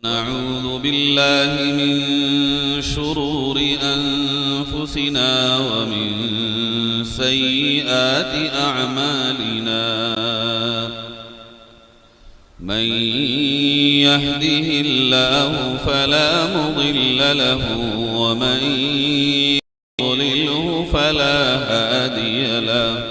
नऊज़ु बिल्लाहि मिन शुरूरि अनफुसिना व मिन सय्यिआति अअमालिना मन यहदिहिल्लाहु फला मुदिल्ल लहु व मन युद्लिल्हु फला हादिय लहु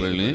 पढ़ लें.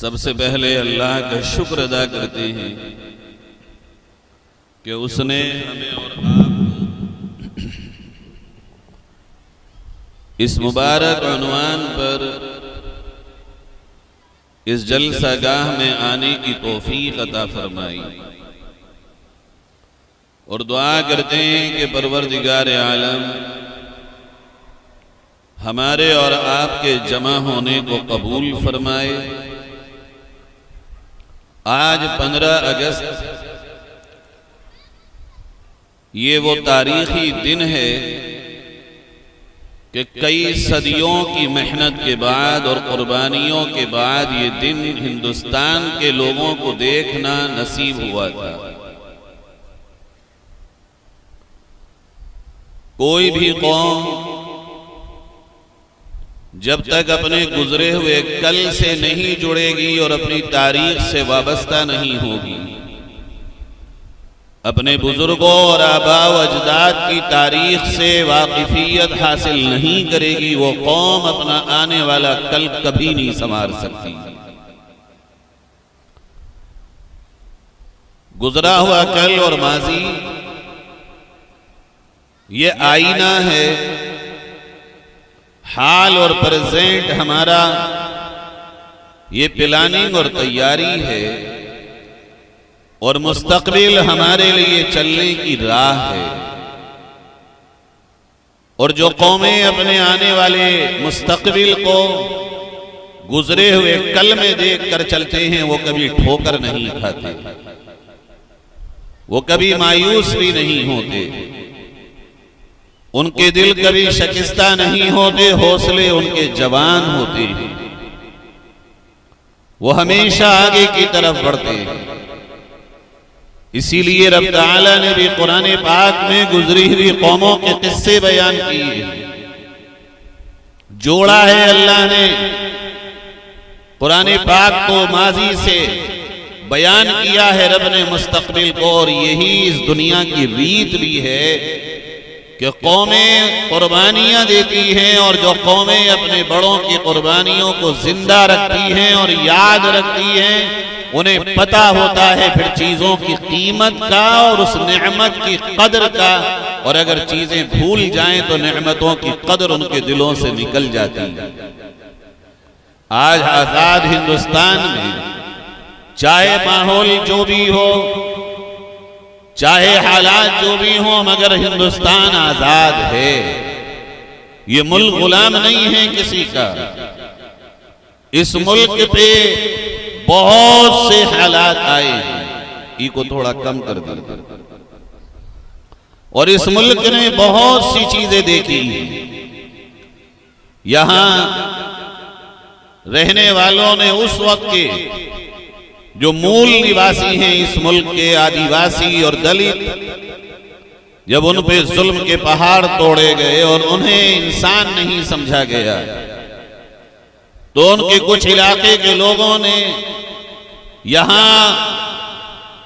सबसे पहले अल्लाह का शुक्र अदा करते हैं कि उसने हमें और आपको इस मुबारक उन्वान पर इस जलसागाह में आने की तौफीक अता फरमाई और दुआ करते हैं कि परवरदिगार आलम हमारे और आपके जमा होने को कबूल फरमाए. आज 15 अगस्त ये वो तारीखी दिन है कि कई सदियों की मेहनत के बाद और कुर्बानियों के बाद ये दिन हिंदुस्तान के लोगों को देखना नसीब हुआ था. कोई भी कौम जब तक अपने गुजरे हुए कल से नहीं जुड़ेगी और अपनी तारीख से वाबस्ता नहीं होगी, अपने बुजुर्गों और आबा व अजदाद की तारीख से वाकिफियत हासिल नहीं करेगी, वो कौम अपना आने वाला कल कभी नहीं संवार सकती. गुजरा हुआ कल और माजी ये आईना है. हाल और प्रेजेंट हमारा ये प्लानिंग और तैयारी है और मुस्तकबिल हमारे लिए चलने की राह है. और जो कौमें अपने आने वाले मुस्तकबिल को गुजरे हुए कल में देख कर चलते हैं, वो कभी ठोकर नहीं खाते, वो कभी मायूस भी नहीं होते, उनके दिल कभी शिकस्ता नहीं होते, हौसले उनके जवान होते हैं, वो हमेशा आगे की तरफ बढ़ते हैं। इसीलिए रब ताला ने भी कुरान पाक में गुजरी हुई कौमों के किस्से बयान किए, जोड़ा है अल्लाह ने कुरान पाक को माजी से बयान किया है रब ने मुस्तकबिल को। और यही इस दुनिया की रीत भी है कि कौमें कुर्बानियां देती हैं, और जो कौमें अपने बड़ों की कुर्बानियों को जिंदा रखती हैं और याद रखती हैं, उन्हें पता होता है फिर चीजों की कीमत का और उस नेमत की कदर का। और अगर चीजें भूल जाएं तो नेमतों की कदर उनके दिलों से निकल जाती है। आज आजाद हिंदुस्तान में चाहे माहौल जो भी हो, चाहे हालात जो भी हो, मगर हिंदुस्तान आजाद है। ये मुल्क गुलाम नहीं है किसी का। इस मुल्क पे बहुत से हालात आए हैं, ई को थोड़ा कम कर दिया, और इस मुल्क ने बहुत सी चीजें देखी। यहां रहने वालों ने उस वक्त के जो मूल निवासी हैं इस मुल्क के, आदिवासी और दलित, जब उन पे जुल्म के पहाड़ तोड़े गए और उन्हें इंसान नहीं समझा गया, तो उनके कुछ इलाके के लोगों ने यहां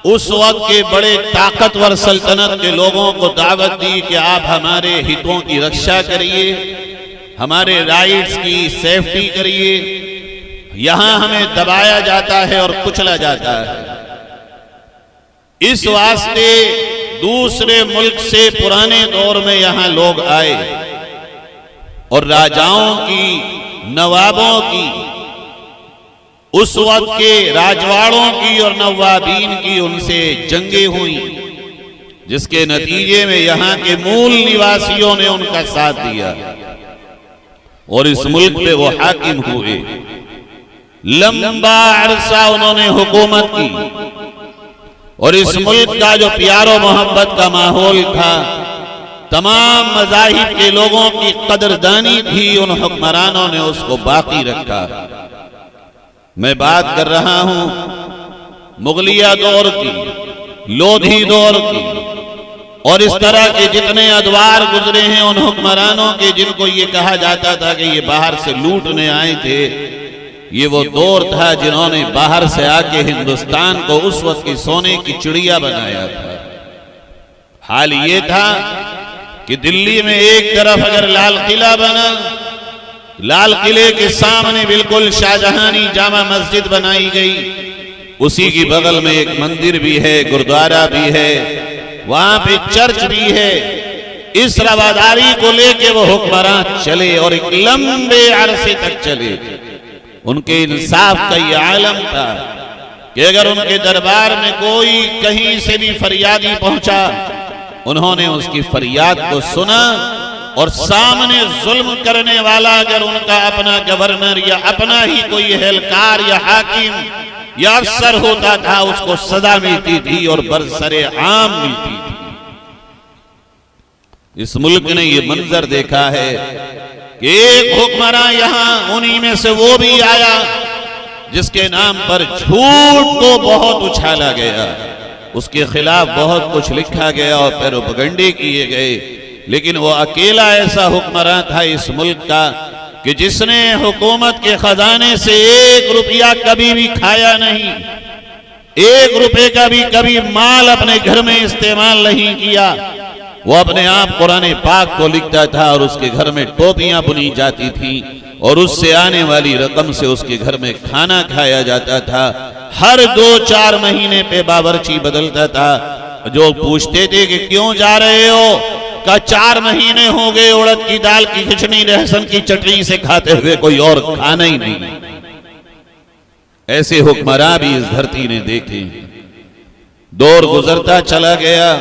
उस वक्त के बड़े ताकतवर सल्तनत के लोगों को दावत दी कि आप हमारे हितों की रक्षा करिए, हमारे राइट्स की सेफ्टी करिए। यहां हमें दबाया जाता है और कुचला जाता है। इस वास्ते दूसरे मुल्क से पुराने दौर में यहां लोग आए और राजाओं की, नवाबों की, उस वक्त के राजवाड़ों की और नवाबीन की उनसे जंगें हुई, जिसके नतीजे में यहां के मूल निवासियों ने उनका साथ दिया और इस मुल्क पे वो हाकिम हुए। लंबा अरसा उन्होंने हुकूमत की और इस मुल्क का जो प्यारो मोहब्बत का माहौल था, तमाम मज़ाहिब के लोगों की कदरदानी थी, उन हुक्मरानों ने उसको बाकी रखा। मैं बात कर रहा हूं मुगलिया दौर की, लोधी दौर की, और इस तरह के जितने अदवार गुजरे हैं उन हुक्मरानों के, जिनको ये कहा जाता था कि ये बाहर से लूटने आए थे। ये वो दौर था जिन्होंने बाहर से आके हिंदुस्तान को उस वक्त की सोने की चिड़िया बनाया था। हाल ये था कि दिल्ली में एक तरफ अगर लाल किला बना, लाल किले के सामने बिल्कुल शाहजहानी जामा मस्जिद बनाई गई, उसी की बगल में एक मंदिर भी है, गुरुद्वारा भी है, वहां पे चर्च भी है। इस रवादारी को लेके वो हुक्मरान चले और एक लंबे अरसे तक चले। उनके इंसाफ का ये आलम था कि अगर उनके दरबार में कोई कहीं से भी फरियादी पहुंचा, उन्होंने उसकी फरियाद को सुना और सामने जुल्म करने वाला अगर उनका अपना गवर्नर या अपना ही कोई एहलकार या हाकिम या अफसर होता था, उसको सजा मिलती थी और बरसरे आम मिलती थी। इस मुल्क ने ये मंजर देखा है कि एक हुक्मरान यहां उन्हीं में से वो भी आया जिसके नाम पर झूठ को बहुत उछाला गया, उसके खिलाफ बहुत कुछ लिखा गया और प्रोपेगेंडे किए गए, लेकिन वो अकेला ऐसा हुक्मरान था इस मुल्क का कि जिसने हुकूमत के खजाने से 1 रुपया कभी भी खाया नहीं, 1 रुपए का भी कभी माल अपने घर में इस्तेमाल नहीं किया। वो अपने आप कुरान पाक को लिखता था और उसके घर में टोपियां बुनी जाती थी और उससे आने वाली रकम से उसके घर में खाना खाया जाता था। हर 2-4 महीने पे बावर्ची बदलता था। जो पूछते थे कि क्यों जा रहे हो, का 4 महीने हो गए उड़द की दाल की खिचड़ी लहसुन की चटनी से खाते हुए, कोई और खाना ही नहीं। ऐसे हुक्मरान भी इस धरती ने देखे। दौर गुजरता चला गया।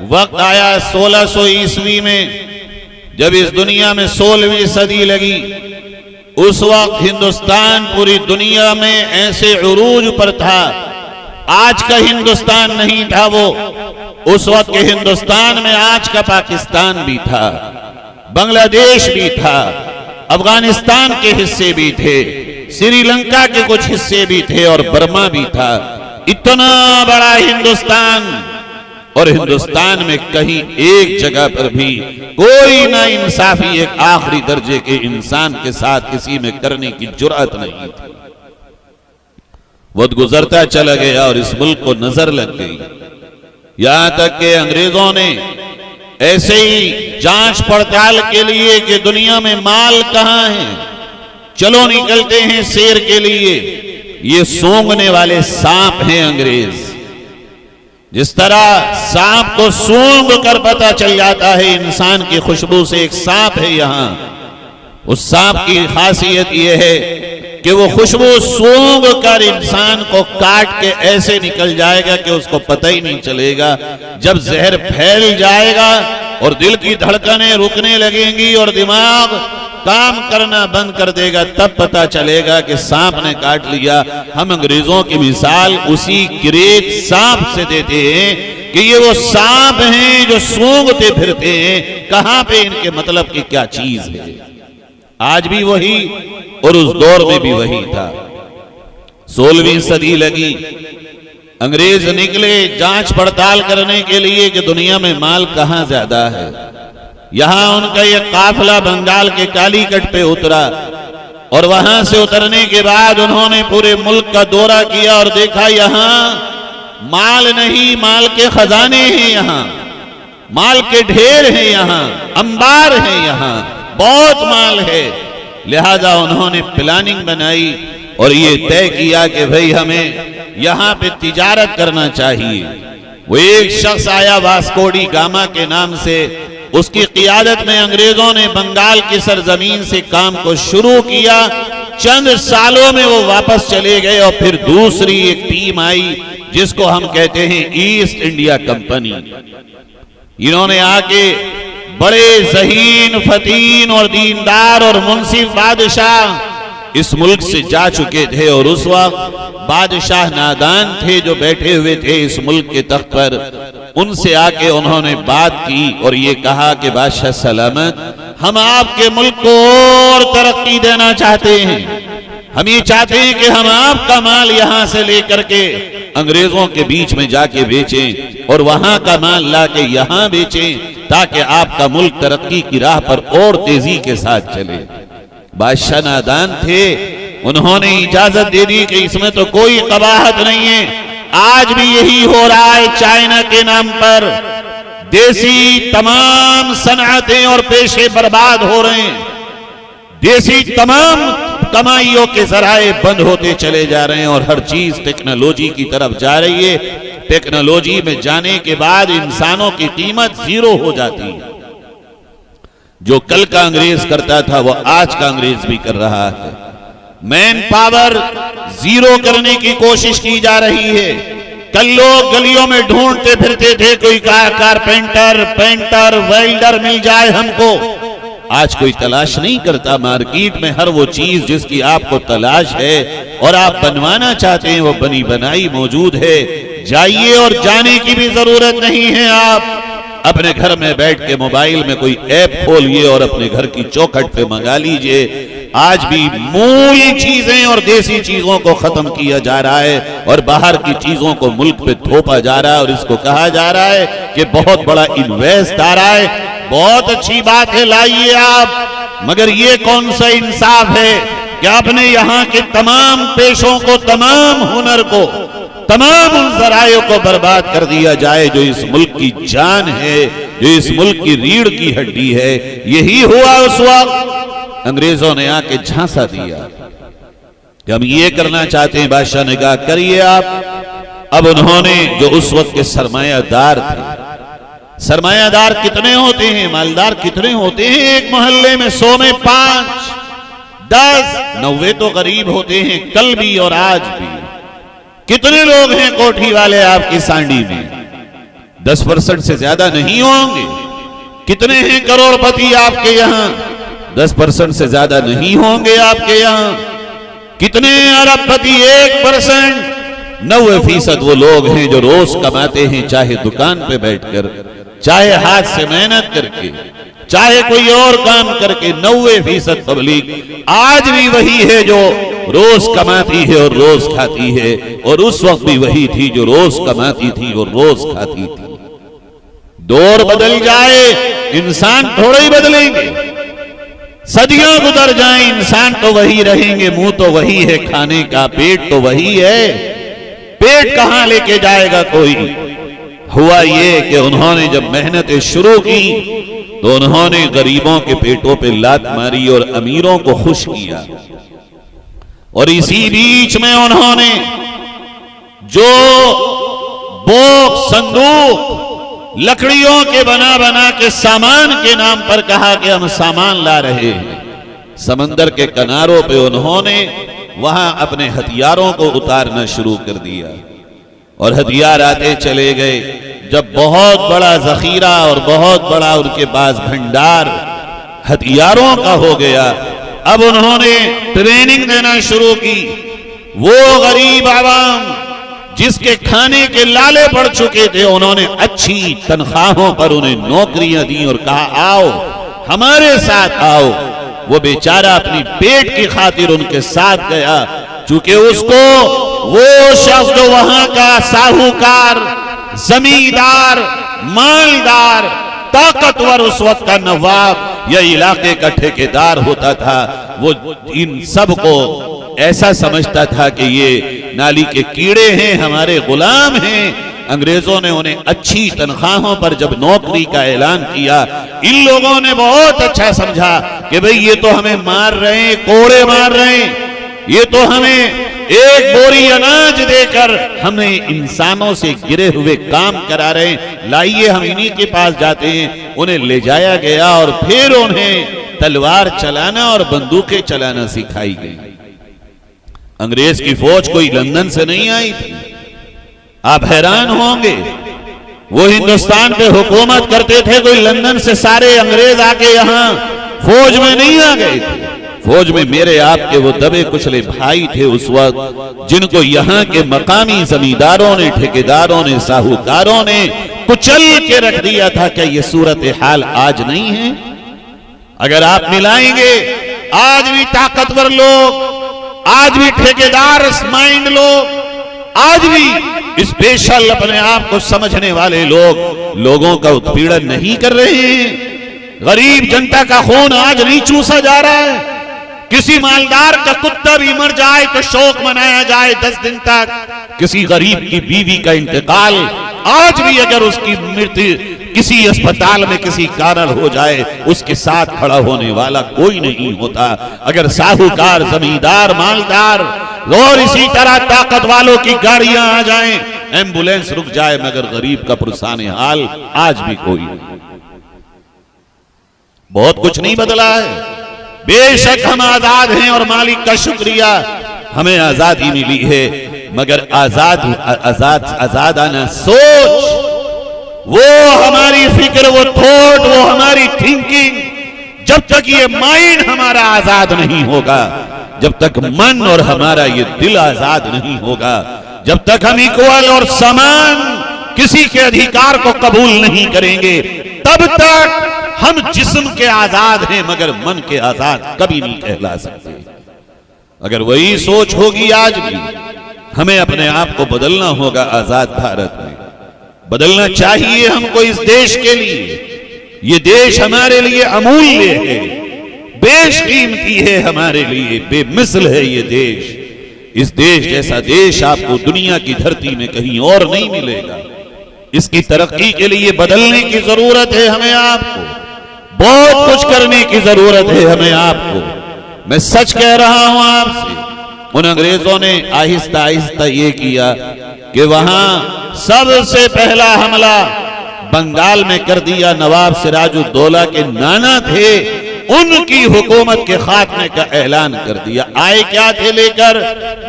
वक्त आया 1600 ईस्वी में, जब इस दुनिया में 16वीं सदी लगी उस वक्त हिंदुस्तान पूरी दुनिया में ऐसे उरूज पर था। आज का हिंदुस्तान नहीं था वो, उस वक्त के हिंदुस्तान में आज का पाकिस्तान भी था, बांग्लादेश भी था, अफगानिस्तान के हिस्से भी थे, श्रीलंका के कुछ हिस्से भी थे और बर्मा भी था। इतना बड़ा हिंदुस्तान, और हिंदुस्तान में कहीं एक जगह पर भी कोई ना इंसाफी एक आखिरी दर्जे के इंसान के साथ किसी में करने की जुर्रत नहीं थी। वक्त गुजरता चला गया और इस मुल्क को नजर लग गई, यहां तक कि अंग्रेजों ने ऐसे ही जांच पड़ताल के लिए कि दुनिया में माल कहां है, चलो निकलते हैं शेर के लिए। ये सूंघने वाले सांप हैं अंग्रेज। जिस तरह सांप को सूंघ कर पता चल जाता है इंसान की खुशबू से एक सांप है यहां, उस सांप की खासियत यह है कि वो खुशबू सूंघ कर इंसान को काट के ऐसे निकल जाएगा कि उसको पता ही नहीं चलेगा। जब जहर फैल जाएगा और दिल की धड़कनें रुकने लगेंगी और दिमाग काम करना बंद कर देगा, तब पता चलेगा कि सांप ने काट लिया। हम अंग्रेजों की मिसाल उसी ग्रेट सांप से देते हैं कि ये वो सांप हैं जो सूंघते फिरते हैं, कहां पे इनके मतलब की क्या चीज है। आज भी वही और उस दौर में भी वही था। 16वीं सदी लगी, अंग्रेज निकले जांच पड़ताल करने के लिए कि दुनिया में माल कहां ज्यादा है। यहां उनका यह काफिला बंगाल के कालीकट पे उतरा और वहां से उतरने के बाद उन्होंने पूरे मुल्क का दौरा किया और देखा यहां माल नहीं, माल के खजाने हैं, यहां माल के ढेर हैं, यहां अंबार है, यहां बहुत माल है। लिहाजा उन्होंने प्लानिंग बनाई और ये तय किया कि भाई हमें यहां पे तिजारत करना चाहिए। वो एक शख्स आया वास्को डी गामा के नाम से, उसकी क़ियादत में अंग्रेजों ने बंगाल की सरजमीन से काम को शुरू किया। चंद सालों में वो वापस चले गए और फिर दूसरी एक टीम आई जिसको हम कहते हैं ईस्ट इंडिया कंपनी। इन्होंने आके बड़े ज़हीन, फतीन और दीनदार और मुंसिफ बादशाह इस मुल्क से जा चुके थे और उस वक्त बादशाह नादान थे जो बैठे हुए थे इस मुल्क के तख्त पर। उनसे आके उन्होंने बात की और ये कहा कि बादशाह सलामत, हम आपके मुल्क को और तरक्की देना चाहते हैं। हम ये चाहते हैं कि हम आपका माल यहां से लेकर के अंग्रेजों के बीच में जाके बेचें और वहां का माल लाके यहां बेचें ताकि आपका मुल्क तरक्की की राह पर और तेजी के साथ चले। बादशाह नादान थे, उन्होंने इजाजत दे दी कि इसमें तो कोई कबाहत नहीं है। आज भी यही हो रहा है चाइना के नाम पर, देसी तमाम सनअतें और पेशे बर्बाद हो रहे हैं, देसी तमाम कमाइयों के जराए बंद होते चले जा रहे हैं और हर चीज टेक्नोलॉजी की तरफ जा रही है। टेक्नोलॉजी में जाने के बाद इंसानों की कीमत जीरो हो जाती है। जो कल का अंग्रेज करता था वो आज का अंग्रेज भी कर रहा है। मैन पावर जीरो करने की कोशिश की जा रही है। कल लोग गलियों में ढूंढते फिरते थे कोई कारपेंटर, पेंटर, वेल्डर मिल जाए हमको। आज कोई तलाश नहीं करता। मार्केट में हर वो चीज जिसकी आपको तलाश है और आप बनवाना चाहते हैं वो बनी बनाई मौजूद है। जाइए और जाने की भी जरूरत नहीं है। आप अपने घर में बैठ के मोबाइल में कोई ऐप खोलिए और अपने घर की चौखट पे मंगा लीजिए। आज भी मूल चीजें और देसी चीजों को खत्म किया जा रहा है और बाहर की चीजों को मुल्क पे थोपा जा रहा है और इसको कहा जा रहा है कि बहुत बड़ा इन्वेस्ट आ रहा है। बहुत अच्छी बात है, लाइए आप, मगर ये कौन सा इंसाफ है कि आपने यहाँ के तमाम पेशों को, तमाम हुनर को, तमाम उन जरायों को बर्बाद कर दिया जाए जो इस मुल्क की जान है, जो इस मुल्क की रीढ़ की हड्डी है। यही हुआ उस वक्त। अंग्रेजों ने आके झांसा दिया कि हम ये करना चाहते हैं। बादशाह ने कहा करिए आप। अब उन्होंने जो उस वक्त के सरमायादार थे, सरमायादार कितने होते हैं, मालदार कितने होते हैं एक मोहल्ले में? 100 में 5, 10, 90 तो गरीब होते हैं कल भी और आज भी। कितने लोग हैं कोठी वाले आपकी सांडी में? 10% से ज्यादा नहीं होंगे। कितने हैं करोड़पति आपके यहां? 10% से ज्यादा नहीं होंगे आपके यहां। कितने अरबपति? 1%। 90% वो लोग हैं जो रोज कमाते हैं, चाहे दुकान पे बैठकर, चाहे हाथ से मेहनत करके, चाहे कोई और काम करके। 90% पब्लिक आज भी वही है जो रोज कमाती है और रोज खाती है, और उस वक्त भी वही थी जो रोज कमाती थी और रोज खाती थी। दौर बदल जाए, इंसान थोड़े ही बदलेंगे। सदियां गुजर जाएं, इंसान तो वही रहेंगे, मुंह तो वही है खाने का, पेट तो वही है। पेट कहां लेके जाएगा कोई? हुआ ये कि उन्होंने जब मेहनतें शुरू की तो उन्होंने गरीबों के पेटों पे लात मारी और अमीरों को खुश किया। और इसी बीच में उन्होंने जो बॉक्स, संदूक लकड़ियों के बना बना के सामान के नाम पर कहा कि हम सामान ला रहे हैं, समंदर के किनारों पे उन्होंने वहां अपने हथियारों को उतारना शुरू कर दिया। और हथियार आते चले गए। जब बहुत बड़ा जखीरा और बहुत बड़ा उनके पास भंडार हथियारों का हो गया, अब उन्होंने ट्रेनिंग देना शुरू की। वो गरीब आवाम जिसके खाने के लाले पड़ चुके थे, उन्होंने अच्छी तनख्वाहों पर उन्हें नौकरियां दी और कहा आओ हमारे साथ आओ। वो बेचारा अपनी पेट की खातिर उनके साथ गया, चूंकि उसको वो शख्स जो वहां का साहूकार, जमींदार, मालदार, ताकतवर उस वक्त का नवाब या इलाके का ठेकेदार होता था, वो इन सब को ऐसा समझता था कि ये नाली के कीड़े हैं, हमारे गुलाम हैं। अंग्रेजों ने उन्हें अच्छी तनख्वाहों पर जब नौकरी का ऐलान किया, इन लोगों ने बहुत अच्छा समझा कि भाई ये तो हमें मार रहे हैं, कोड़े मार रहे हैं, ये तो हमें एक बोरी अनाज देकर हमें इंसानों से गिरे हुए काम करा रहे हैं, लाइए हम इन्हीं के पास जाते हैं। उन्हें ले जाया गया और फिर उन्हें तलवार चलाना और बंदूकें चलाना सिखाई गई। अंग्रेज की फौज कोई लंदन से नहीं आई थी। आप हैरान होंगे, वो हिंदुस्तान पे हुकूमत करते थे, कोई लंदन से सारे अंग्रेज आके यहां फौज में नहीं आ गए थे। फौज में मेरे आपके वो दबे कुचले भाई थे उस वक्त, जिनको यहाँ के मकामी जमींदारों ने, ठेकेदारों ने, साहूकारों ने कुचल के रख दिया था। क्या ये सूरत हाल आज नहीं है? अगर आप मिलाएंगे, आज भी ताकतवर लोग, आज भी ठेकेदार माइंड लोग, आज भी स्पेशल अपने आप को समझने वाले लोग लोगों का उत्पीड़न नहीं कर रहे हैं। गरीब जनता का खून आज नहीं चूसा जा रहा है। किसी मालदार का कुत्ता भी मर जाए तो शोक मनाया जाए 10 दिन तक। किसी गरीब की बीवी का इंतकाल, आज भी अगर उसकी मृत्यु किसी अस्पताल में किसी कारण हो जाए, उसके साथ खड़ा होने वाला कोई नहीं होता। अगर साहूकार, जमींदार, मालदार और इसी तरह ताकत वालों की गाड़ियां आ जाएं, एम्बुलेंस रुक जाए, मगर गरीब का पुरसाने हाल आज भी कोई नहीं। बहुत कुछ नहीं बदला है। बेशक हम आजाद हैं और मालिक का शुक्रिया, हमें आजादी मिली है, मगर आजादाना सोच, वो हमारी फिक्र, वो थॉट, वो हमारी थिंकिंग, जब तक ये माइंड हमारा आजाद नहीं होगा, जब तक मन और हमारा ये दिल आजाद नहीं होगा, जब तक हम इक्वल और समान किसी के अधिकार को कबूल नहीं करेंगे, तब तक हम जिस्म के आजाद हैं मगर मन के आजाद कभी नहीं कहला सकते। अगर वही सोच होगी आज भी, हमें अपने आप को बदलना होगा। आजाद भारत में बदलना चाहिए हमको इस देश के लिए। ये देश हमारे लिए अमूल्य है, बेशकीमती है, हमारे लिए बेमिसल है ये देश। इस देश जैसा देश आपको दुनिया की धरती में कहीं और नहीं मिलेगा। इसकी तरक्की के लिए बदलने की जरूरत है हमें आपको, बहुत कुछ करने की जरूरत है हमें आपको। मैं सच कह रहा हूं आपसे, उन अंग्रेजों ने आहिस्ता आहिस्ता ये किया कि वहां सबसे पहला हमला बंगाल में कर दिया। नवाब सिराजुद्दौला के नाना थे, उनकी हुकूमत के खात्मे का ऐलान कर दिया। आए क्या थे लेकर?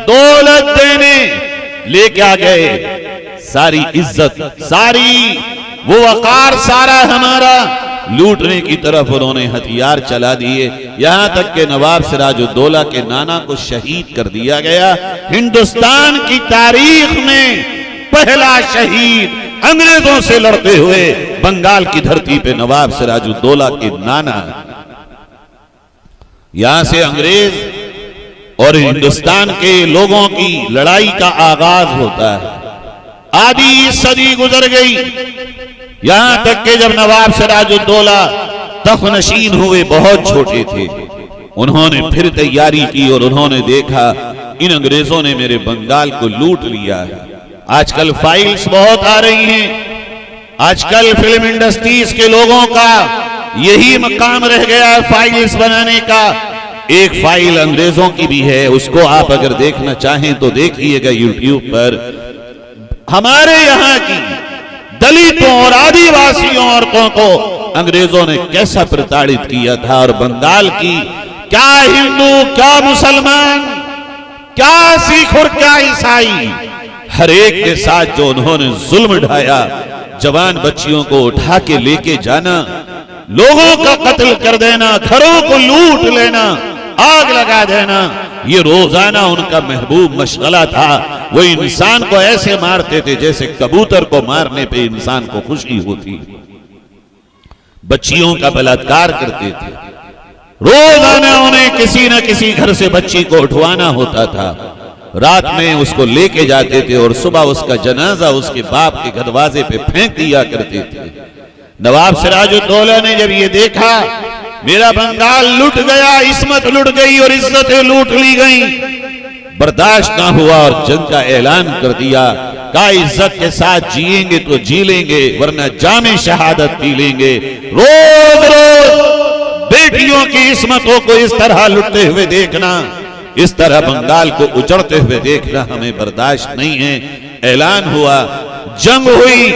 दौलत देने लेके आ गए। सारी इज्जत, सारी वो वकार, सारा हमारा लूटने की तरफ उन्होंने हथियार चला दिए, यहां तक कि नवाब सिराजुद्दौला के नाना को शहीद कर दिया गया। हिंदुस्तान की तारीख में पहला शहीद अंग्रेजों से लड़ते हुए बंगाल की धरती पे नवाब सिराजुद्दौला के नाना। यहां से अंग्रेज और हिंदुस्तान के लोगों की लड़ाई का आगाज होता है। आधी सदी गुजर गई, यहां तक कि जब नवाब सिराजुद्दौला तख्तनशीन हुए बहुत छोटे थे, उन्होंने फिर तैयारी की और उन्होंने देखा इन अंग्रेजों ने मेरे बंगाल को लूट लिया है। आजकल फाइल्स बहुत आ रही हैं, आजकल फिल्म इंडस्ट्रीज के लोगों का यही मकाम रह गया है फाइल्स बनाने का। एक फाइल अंग्रेजों की भी है, उसको आप अगर देखना चाहें तो देखिएगा यूट्यूब पर। हमारे यहाँ की दलितों और आदिवासियों औरतों को अंग्रेजों ने कैसा प्रताड़ित किया था, और बंगाल की क्या हिंदू क्या मुसलमान क्या सिख और क्या ईसाई, हर एक के साथ जो उन्होंने जुल्म ढाया, जवान बच्चियों को उठा के लेके जाना, लोगों का कत्ल कर देना, घरों को लूट लेना, आग लगा देना, ये रोजाना उनका महबूब मशगला था। वो इंसान को ऐसे मारते थे जैसे कबूतर को मारने पे इंसान को खुशी होती। बच्चियों का बलात्कार करते थे, रोजाना उन्हें किसी न किसी घर से बच्ची को उठवाना होता था, रात में उसको लेके जाते थे और सुबह उसका जनाजा उसके बाप के दरवाजे पे फेंक दिया करते थे। नवाब सिराजुद्दौला ने जब ये देखा मेरा बंगाल लूट गया, इस्मत लूट गई और इज्जतें लूट ली गई, बर्दाश्त ना हुआ और जंग का ऐलान कर दिया। का इज्जत के साथ जिएंगे तो जी लेंगे, वरना जामे शहादत पी लेंगे। रोज रोज बेटियों की इस्मतों को इस तरह लुटते हुए देखना, इस तरह बंगाल को उजड़ते हुए देखना हमें बर्दाश्त नहीं है। ऐलान हुआ, जंग हुई,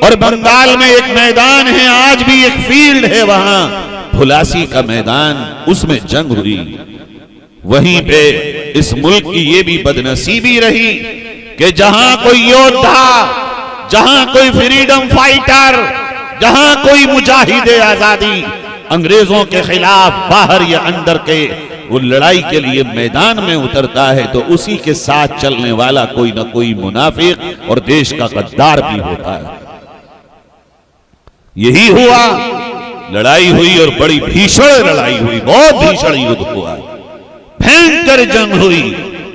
और बंगाल में एक मैदान है, आज भी एक फील्ड है वहां, फुलासी का मैदान, उसमें जंग हुई। वहीं पे इस मुल्क की ये भी बदनसीबी रही कि जहां कोई योद्धा, जहां कोई फ्रीडम फाइटर, जहां कोई मुजाहिदे आजादी अंग्रेजों के खिलाफ बाहर या अंदर के वो लड़ाई के लिए मैदान में उतरता है, तो उसी के साथ चलने वाला कोई ना कोई मुनाफिक और देश का गद्दार भी होता है। यही हुआ, लड़ाई हुई और बड़ी भीषण लड़ाई हुई, बहुत भीषण युद्ध हुआ, भयंकर जंग हुई।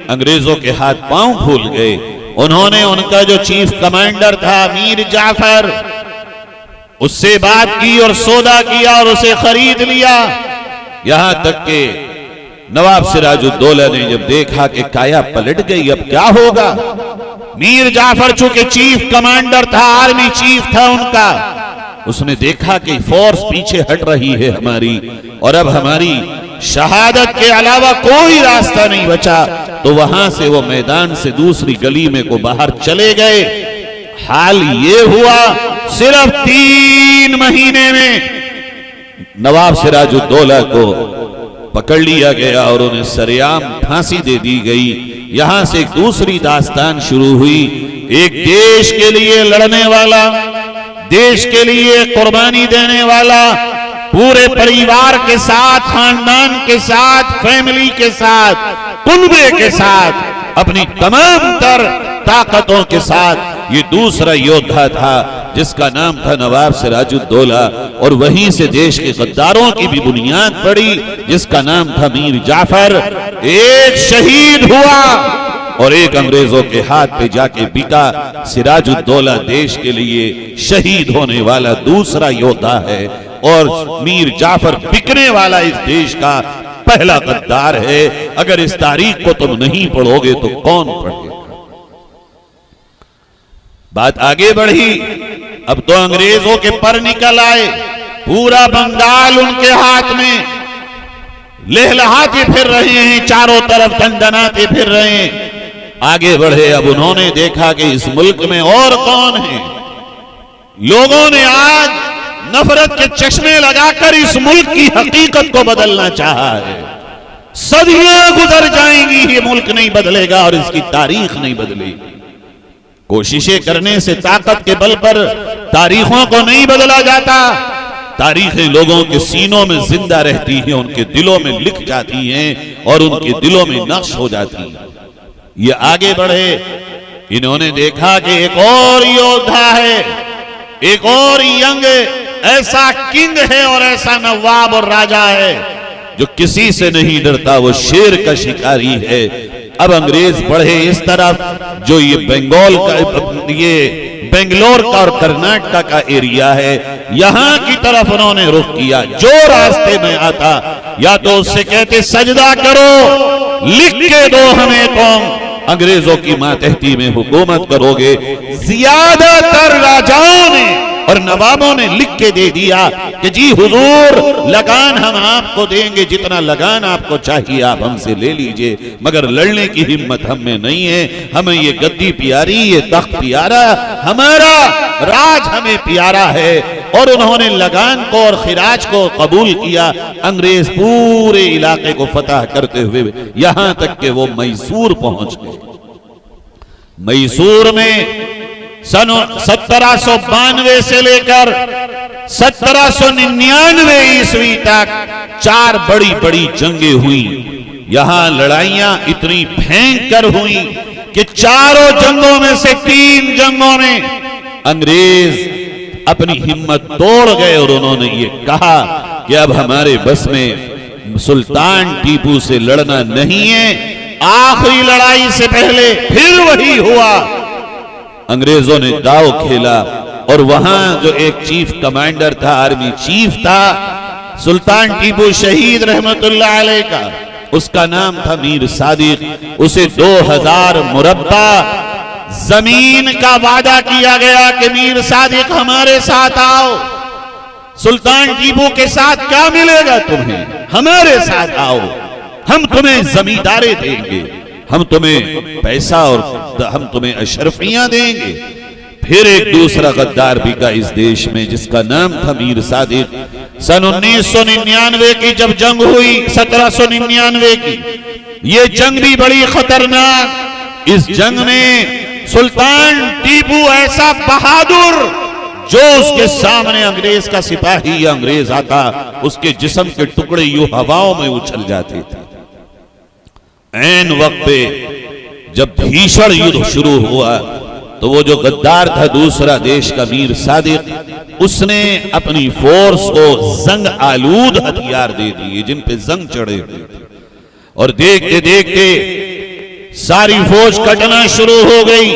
अंग्रेजों के हाथ पांव फूल गए। उन्होंने उनका जो चीफ कमांडर था मीर जाफर, उससे बात की और सौदा किया और उसे खरीद लिया। यहां तक के नवाब सिराजुद्दौला ने जब देखा कि काया पलट गई, अब क्या होगा, मीर जाफर चूंकि चीफ कमांडर था, आर्मी चीफ था उनका, उसने देखा कि फोर्स पीछे हट रही है हमारी, और अब हमारी शहादत के अलावा कोई रास्ता नहीं बचा, तो वहां से वो मैदान से दूसरी गली में को बाहर चले गए। हाल ये हुआ, सिर्फ 3 महीने में नवाब सिराजुद्दौला को पकड़ लिया गया और उन्हें सरेआम फांसी दे दी गई। यहां से एक दूसरी दास्तान शुरू हुई। एक देश के लिए लड़ने वाला, देश के लिए कुर्बानी देने वाला, पूरे परिवार के साथ, खानदान के साथ, फैमिली के साथ, कुनबे के साथ, अपनी तमाम तर ताकतों के साथ ये दूसरा योद्धा था जिसका नाम था नवाब सिराजुद्दौला, और वहीं से देश के गद्दारों की भी बुनियाद पड़ी जिसका नाम था मीर जाफर। एक शहीद हुआ और एक अंग्रेजों के हाथ पे जाके बिका। सिराजुद्दौला देश के लिए शहीद होने वाला दूसरा योद्धा है, और मीर जाफर बिकने वाला इस देश का पहला गद्दार है। अगर इस तारीख को तुम नहीं पढ़ोगे तो कौन पढ़ेगा। बात आगे बढ़ी, अब तो अंग्रेजों के पर निकल आए, पूरा बंगाल उनके हाथ में, लहलहाते फिर रहे हैं, चारों तरफ दंदनाते फिर रहे हैं। आगे बढ़े, अब उन्होंने देखा कि इस मुल्क में और कौन है। लोगों ने आज नफरत के चश्मे लगाकर इस मुल्क की हकीकत को बदलना चाहा है। सदियां गुजर जाएंगी, ये मुल्क नहीं बदलेगा और इसकी तारीख नहीं बदलेगी। कोशिशें करने से ताकत के बल पर तारीखों को नहीं बदला जाता। तारीखें लोगों के सीनों में जिंदा रहती हैं, उनके दिलों में लिख जाती हैं और उनके दिलों में नक्श हो जाती हैं। ये आगे बढ़े, इन्होंने देखा कि एक और योद्धा है, एक और यंग ऐसा किंग है और ऐसा नवाब और राजा है जो किसी से नहीं डरता, वो शेर का शिकारी है। अब अंग्रेज बढ़े इस तरफ, जो ये बंगाल का, ये बेंगलोर का और कर्नाटका का एरिया है, यहां की तरफ उन्होंने रुख किया। जो रास्ते में आता या तो उससे कहते सजदा करो, लिख के दो हमें कौम अंग्रेजों की मातहती में हुकूमत करोगे। ज्यादातर राजाओं ने और नवाबों ने लिख के दे दिया कि जी हुजूर, लगान हम आपको देंगे, जितना लगान आपको चाहिए आप हमसे ले लीजिए, मगर लड़ने की हिम्मत हम में नहीं है। हमें ये गद्दी प्यारी, ये तख्त प्यारा, हमारा राज हमें प्यारा है। और उन्होंने लगान को और खिराज को कबूल किया। अंग्रेज पूरे इलाके को फतह करते हुए यहां तक कि वो मैसूर पहुंच गए। मैसूर में सन 1792 से लेकर 1799 ईस्वी तक 4 बड़ी बड़ी जंगें हुई। यहां लड़ाइयां इतनी भयंकर हुई कि चारों जंगों में से 3 जंगों में अंग्रेज अपनी हिम्मत तोड़ गए और उन्होंने ये कहा कि अब हमारे बस में सुल्तान टीपू से लड़ना नहीं है। आखिरी लड़ाई से पहले फिर वही हुआ, अंग्रेजों ने दाव खेला और वहां जो एक चीफ कमांडर था, आर्मी चीफ था, सुल्तान टीपू शहीद रहमतुल्लाह अलैह का, उसका नाम था मीर सादिक। उसे 2000 मुरब्बा जमीन का वादा किया गया कि मीर सादिक हमारे साथ आओ, सुल्तान टीपू के साथ क्या मिलेगा तुम्हें, हमारे साथ आओ, हम तुम्हें जमींदारी देंगे, हम तुम्हें पैसा और हम तुम्हें अशरफियां देंगे। फिर एक दूसरा गद्दार भी का इस देश में, जिसका नाम था मीर सादिक। सन 1999 की जब जंग हुई, 1799 की, ये जंग भी बड़ी खतरनाक। इस जंग में सुल्तान टीपू ऐसा बहादुर, जो उसके सामने अंग्रेज का सिपाही या अंग्रेज आता, उसके जिस्म के टुकड़े यूं हवाओं में उछल जाते थे। ऐन वक्त पे जब भीषण युद्ध शुरू हुआ तो वो जो गद्दार था दूसरा देश का मीर सादिक, उसने अपनी फोर्स को जंग आलूद हथियार दे दिए जिन पे जंग चढ़े हुए थे। और देखते देखते सारी फौज कटना शुरू हो गई,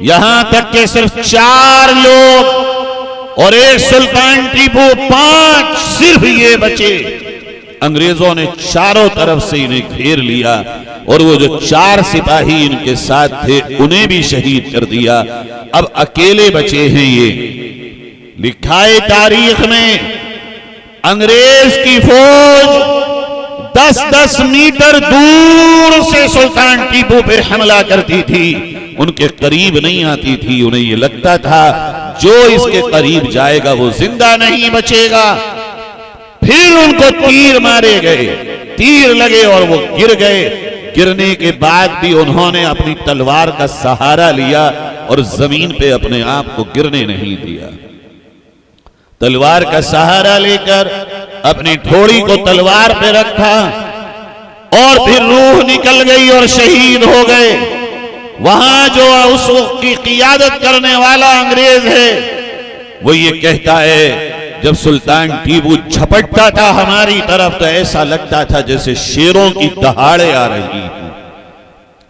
यहां तक कि सिर्फ 4 लोग और एक सुल्तान टीपू, 5 सिर्फ ये बचे। अंग्रेजों ने चारों तरफ से इन्हें घेर लिया और वो जो 4 सिपाही इनके साथ थे उन्हें भी शहीद कर दिया। अब अकेले बचे हैं ये। लिखा है तारीख में, अंग्रेज की फौज 10-10 मीटर दूर से सुल्तान टीपू पे हमला करती थी, उनके करीब नहीं आती थी। उन्हें ये लगता था जो इसके करीब जाएगा वो जिंदा नहीं बचेगा। फिर उनको तीर मारे गए, तीर लगे और वो गिर गए। गिरने के बाद भी उन्होंने अपनी तलवार का सहारा लिया और जमीन पे अपने आप को गिरने नहीं दिया। तलवार का सहारा लेकर अपनी ठोड़ी को तलवार पे रखा और फिर रूह निकल गई और शहीद हो गए। वहां जो उस वक्त की क़ियादत करने वाला अंग्रेज है, वो ये कहता है, जब सुल्तान टीपू झपटता था हमारी तरफ तो ऐसा लगता था जैसे शेरों की दहाड़े आ रही हैं।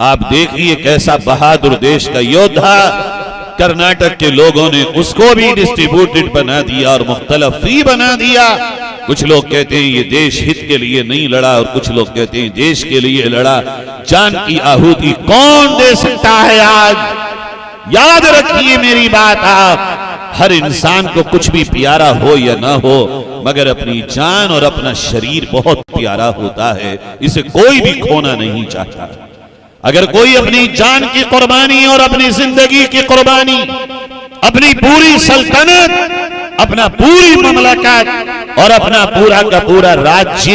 आप देखिए कैसा बहादुर देश का योद्धा। कर्नाटक के लोगों ने उसको भी डिस्ट्रीब्यूटेड बना दिया और मुख्तलिफ फी बना दिया। कुछ लोग कहते हैं ये देश हित के लिए नहीं लड़ा और कुछ लोग कहते हैं देश के लिए लड़ा। जान की आहुति कौन दे सकता है आज? याद रखिए मेरी बात, आप हर इंसान को कुछ भी प्यारा हो या ना हो, मगर अपनी जान और अपना शरीर बहुत प्यारा होता है, इसे कोई भी खोना नहीं चाहता। अगर कोई अपनी जान की कुर्बानी और अपनी जिंदगी की कुर्बानी, अपनी पूरी सल्तनत, अपना पूरी ममलकत और अपना पूरा का पूरा राज्य,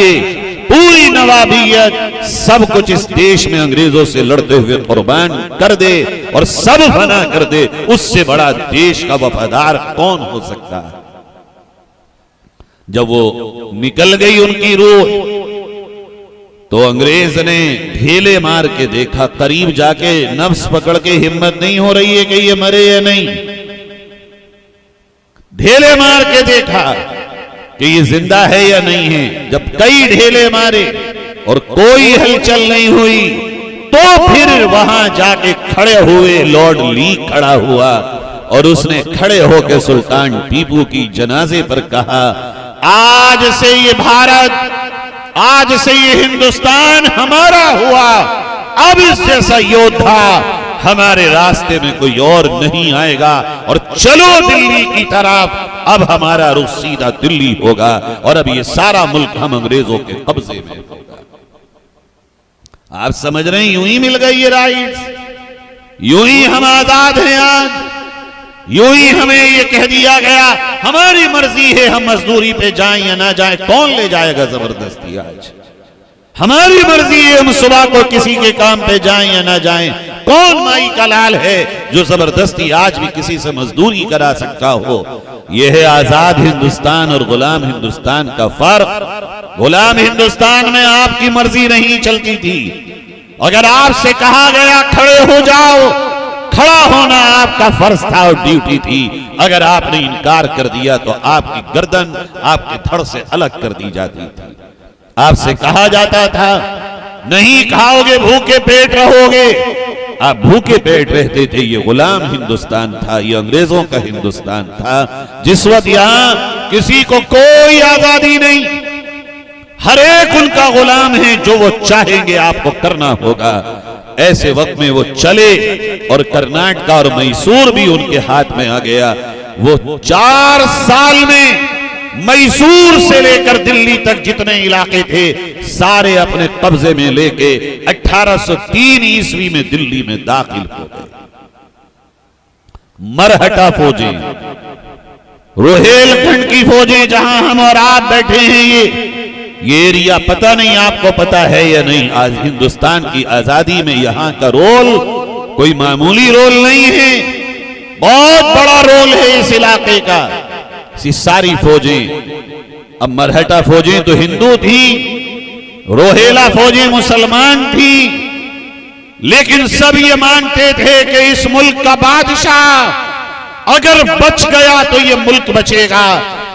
पूरी नवाबियत, सब कुछ इस देश में अंग्रेजों से लड़ते हुए कुर्बान कर दे और सब फना कर दे, उससे बड़ा देश का वफादार कौन हो सकता है? जब वो निकल गई उनकी रूह तो अंग्रेज ने ढेले मार के देखा, करीब जाके नफ्स पकड़ के हिम्मत नहीं हो रही है कि ये मरे या नहीं। ढेले मार के देखा कि ये जिंदा है या नहीं है। जब कई ढेले मारे और कोई हलचल नहीं हुई तो फिर वहां जाके खड़े हुए लॉर्ड ली खड़ा हुआ और उसने खड़े होकर सुल्तान टीपू की जनाजे पर कहा, आज से ये भारत, आज से ये हिंदुस्तान हमारा हुआ। अब इस जैसा योद्धा हमारे रास्ते में कोई और नहीं आएगा और चलो दिल्ली की तरफ। अब हमारा रुख सीधा दिल्ली होगा और अब ये सारा मुल्क हम अंग्रेजों के कब्जे में होगा। आप समझ रहे हैं, यूं ही मिल गई ये राइट्स, यूं ही हम आजाद हैं आज, यूं ही हमें ये कह दिया गया हमारी मर्जी है हम मजदूरी पे जाएं या ना जाएं। कौन ले जाएगा जबरदस्ती? आज हमारी मर्जी है हम सुबह को किसी के काम पे जाएं या ना जाएं। कौन माई का लाल है जो जबरदस्ती आज भी किसी से मजदूरी करा सकता हो? यह है आजाद हिंदुस्तान और गुलाम हिंदुस्तान का फर्क। गुलाम हिंदुस्तान में आपकी मर्जी नहीं चलती थी। अगर आपसे कहा गया खड़े हो जाओ, खड़ा होना आपका फर्ज था और ड्यूटी थी। अगर आपने इनकार कर दिया तो आपकी गर्दन आपके धड़ से अलग कर दी जाती थी। आपसे कहा जाता था नहीं खाओगे भूखे पेट रहोगे, आप भूखे पेट रहते थे। ये गुलाम हिंदुस्तान था, ये अंग्रेजों का हिंदुस्तान था जिस वक्त यहां किसी को कोई आजादी नहीं, हर एक उनका गुलाम है, जो वो चाहेंगे आपको करना होगा। ऐसे वक्त में वो चले और कर्नाटक और मैसूर भी उनके हाथ में आ गया। वो 4 साल में मैसूर से लेकर दिल्ली तक जितने इलाके थे सारे अपने कब्जे में लेके 1803 ईस्वी में दिल्ली में दाखिल हो गए। मरहटा फौजें, रोहेलखंड की फौजें, जहां हम और आप बैठे हैं, ये एरिया पता नहीं आपको पता है या नहीं। आज हिंदुस्तान की आजादी में यहां का रोल कोई मामूली रोल नहीं है, बहुत बड़ा रोल है इस इलाके का। सारी फौजें, अब मरहटा फौजें तो हिंदू थी, रोहेला फौजें मुसलमान थी, लेकिन सब ये मानते थे कि इस मुल्क का बादशाह अगर बच गया तो ये मुल्क बचेगा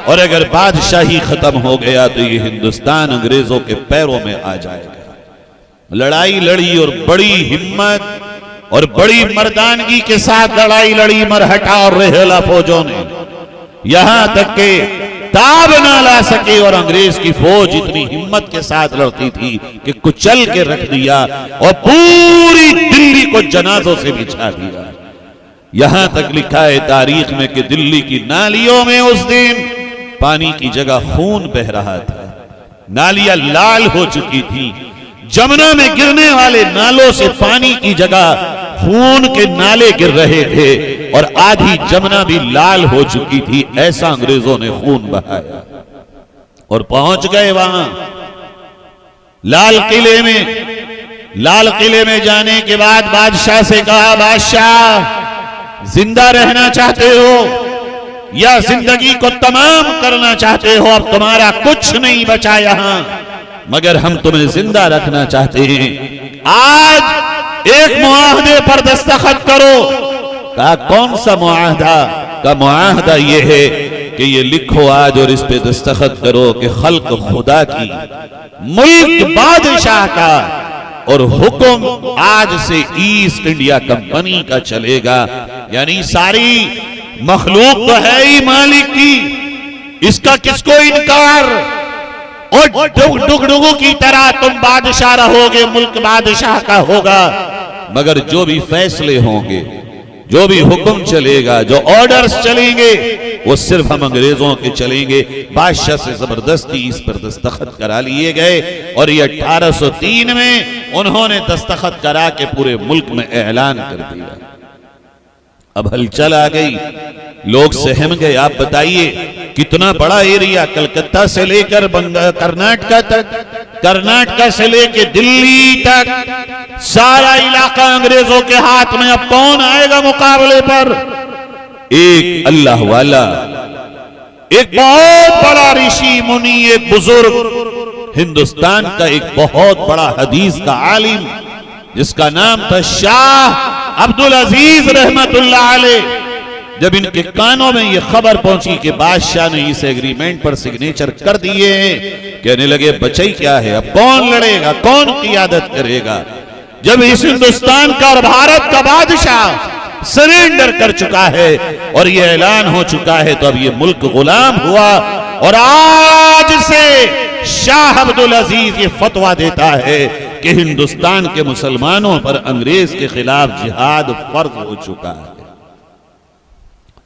और अगर बादशाही खत्म हो गया तो ये हिंदुस्तान अंग्रेजों के पैरों में आ जाएगा। लड़ाई लड़ी और बड़ी हिम्मत और बड़ी मर्दानगी के साथ लड़ाई लड़ी मरहटा और रोहेला फौजों ने, यहां तक के ताब ना ला सके और अंग्रेज की फौज इतनी हिम्मत के साथ लड़ती थी कि कुचल के रख दिया और पूरी दिल्ली को जनाजों से बिछा दिया। यहां तक लिखा है तारीख में कि दिल्ली की नालियों में उस दिन पानी की जगह खून बह रहा था, नालियां लाल हो चुकी थी। जमुना में गिरने वाले नालों से पानी की जगह खून के नाले गिर रहे थे और आधी जमुना भी लाल हो चुकी थी। ऐसा अंग्रेजों ने खून बहाया और पहुंच गए वहां लाल किले में। लाल किले में जाने के बाद बादशाह से कहा, बादशाह जिंदा रहना चाहते हो या जिंदगी को तमाम करना चाहते हो? अब तुम्हारा कुछ नहीं बचा यहां, मगर हम तुम्हें जिंदा रखना चाहते हैं। आज एक मुआहदे पर दस्तखत करो। कहा कौन सा मुआहदा? का मुआहदा ये है कि ये लिखो आज और इस पे दस्तखत करो कि खल्क खुदा की, मुल्क बादशाह का और हुक्म आज से ईस्ट इंडिया कंपनी का चलेगा। यानी सारी मखलूक तो है ही मालिक की, इसका किसको इनकार? और डुगडुगु की तरह तुम बादशाह रहोगे, मुल्क बादशाह का होगा, मगर जो भी फैसले होंगे, जो भी हुक्म चलेगा, जो ऑर्डर्स चलेंगे, वो सिर्फ हम अंग्रेजों के चलेंगे। बादशाह से जबरदस्ती इस पर दस्तखत करा लिए गए और ये 1803 में उन्होंने दस्तखत करा के पूरे मुल्क में ऐलान कर दिया। अब हलचल आ गई, लोग सहम गए। आप बताइए कितना बड़ा एरिया, कलकत्ता से लेकर कर्नाटका तक, कर्नाटका से लेकर दिल्ली तक सारा इलाका अंग्रेजों के हाथ में। अब कौन आएगा मुकाबले पर? एक अल्लाह वाला, एक बहुत बड़ा ऋषि मुनि, एक बुजुर्ग, हिंदुस्तान का एक बहुत बड़ा हदीस का आलिम, जिसका नाम था शाह अब्दुल अजीज रहमतुल्लाह अलैह, जब इनके कानों में यह खबर पहुंची कि बादशाह ने इस एग्रीमेंट पर सिग्नेचर कर दिए हैं, कहने लगे बचाई क्या है, अब कौन लड़ेगा, कौन क़ियादत करेगा। जब इस हिंदुस्तान का और भारत का बादशाह सरेंडर कर चुका है और यह ऐलान हो चुका है, तो अब यह मुल्क गुलाम हुआ। और आज से शाह अब्दुल अजीज ये फतवा देता है कि हिंदुस्तान के मुसलमानों पर अंग्रेज के खिलाफ जिहाद फर्ज हो चुका है।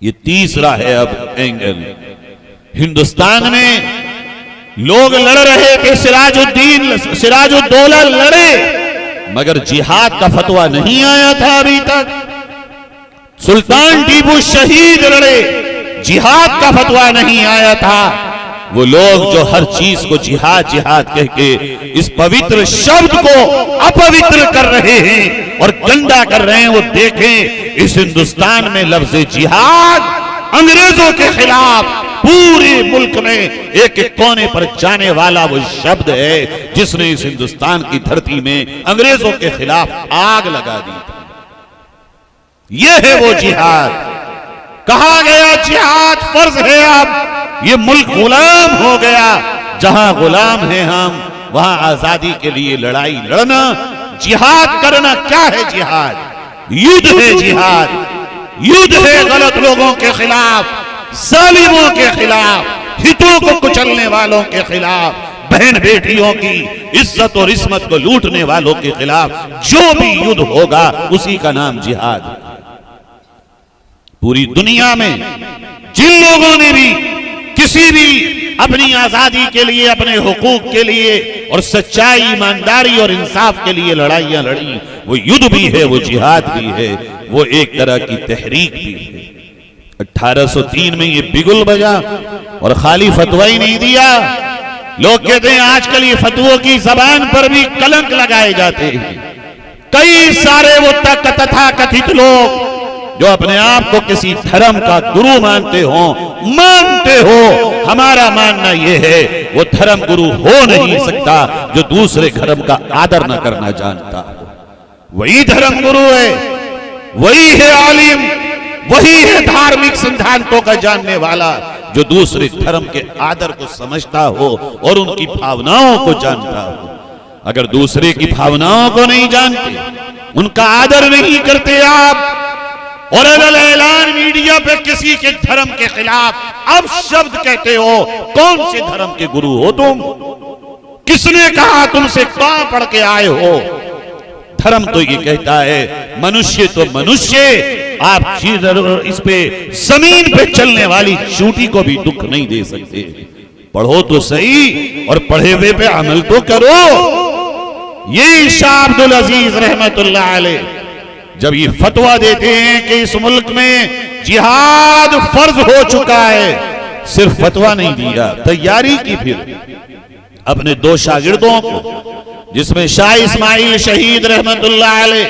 ये तीसरा है अब एंगल। हिंदुस्तान में लोग लड़ रहे थे, सिराजुद्दौला लड़े, मगर जिहाद का फतवा नहीं आया था अभी तक। सुल्तान टीपू शहीद लड़े, जिहाद का फतवा नहीं आया था। वो लोग जो हर चीज को जिहाद जिहाद कह के इस पवित्र शब्द को अपवित्र कर रहे हैं और गंदा कर रहे हैं, वो देखें इस हिंदुस्तान में लफ्ज जिहाद अंग्रेजों के खिलाफ पूरे मुल्क में एक एक कोने पर जाने वाला वो शब्द है जिसने इस हिंदुस्तान की धरती में अंग्रेजों के खिलाफ आग लगा दी थी। ये है वो जिहाद। कहा गया जिहाद फर्ज है, अब ये मुल्क गुलाम हो गया। जहां गुलाम है हम, वहां आजादी के लिए लड़ाई लड़ना, जिहाद करना। क्या है जिहाद? युद्ध है जिहाद। युद्ध है गलत लोगों के खिलाफ, जालिमों के खिलाफ, हितों को कुचलने वालों के खिलाफ, बहन बेटियों की इज्जत और इस्मत को लूटने वालों के खिलाफ जो भी युद्ध होगा उसी का नाम जिहाद। पूरी दुनिया में जिन लोगों ने भी किसी भी अपनी आजादी के लिए, अपने हुकूक के लिए और सच्चाई, ईमानदारी और इंसाफ के लिए लड़ाइयां लड़ी, वो युद्ध भी है, वो जिहाद भी है, वो एक तरह की तहरीक भी है। 1803 में ये बिगुल बजा और खाली फतवा ही नहीं दिया। लोग कहते हैं आजकल ये फतवों की जबान पर भी कलंक लगाए जाते हैं। कई सारे वो तथा कथित लोग जो अपने आप को किसी धर्म का गुरु मानते हो, हमारा मानना यह है वो धर्म गुरु हो नहीं सकता जो दूसरे धर्म का आदर न करना जानता। वही धर्म गुरु है, वही है आलिम, वही है धार्मिक सिद्धांतों का जानने वाला जो दूसरे धर्म के आदर को समझता हो और उनकी भावनाओं को जानता हो। अगर दूसरे की भावनाओं को नहीं जानते, उनका आदर नहीं करते आप, और अगर ऐलान मीडिया पे किसी के धर्म के खिलाफ अब शब्द कहते हो, कौन से धर्म के गुरु हो तुम? किसने कहा तुमसे कहां पढ़ के आए हो? धर्म तो ये कहता है मनुष्य तो मनुष्य, आप इस पे जमीन पे चलने वाली चूंटी को भी दुख नहीं दे सकते। पढ़ो तो सही और पढ़े हुए पे अमल तो करो। ये शाह अब्दुल अजीज रहमतुल्लाह अलैह जब ये फतवा देते हैं कि इस मुल्क में जिहाद फर्ज हो चुका है, सिर्फ फतवा नहीं दिया, तैयारी की फिर अपने दो शागिर्दों को, जिसमें शाह इस्माइल शहीद रहमतुल्लाह अलैह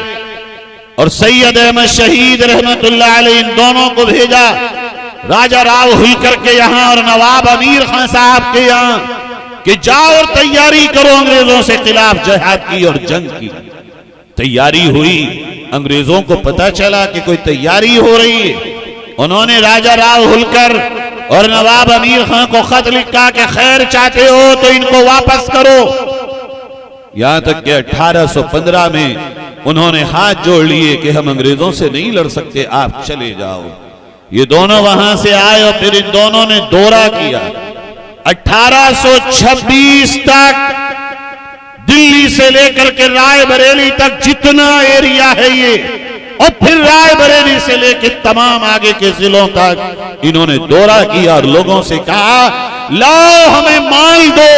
और सैयद अहमद शहीद रहमतुल्लाह अलैह, इन दोनों को भेजा राजा राव होलकर के यहाँ और नवाब अमीर खान साहब के यहाँ कि जाओ और तैयारी करो अंग्रेजों से खिलाफ जिहाद की और जंग की। तैयारी हुई, अंग्रेजों को पता चला कि कोई तैयारी हो रही है। उन्होंने राजा राव होलकर और नवाब अमीर खान को खत लिखा कि खैर चाहते हो तो इनको वापस करो। यहां तक कि 1815 में उन्होंने हाथ जोड़ लिए कि हम अंग्रेजों से नहीं लड़ सकते, आप चले जाओ। ये दोनों वहां से आए और फिर इन दोनों ने दौरा किया। 1826 तक दिल्ली से लेकर के रायबरेली तक जितना एरिया है ये, और फिर रायबरेली से लेकर तमाम आगे के जिलों तक इन्होंने दौरा किया और लोगों से कहा लाओ हमें माल दो,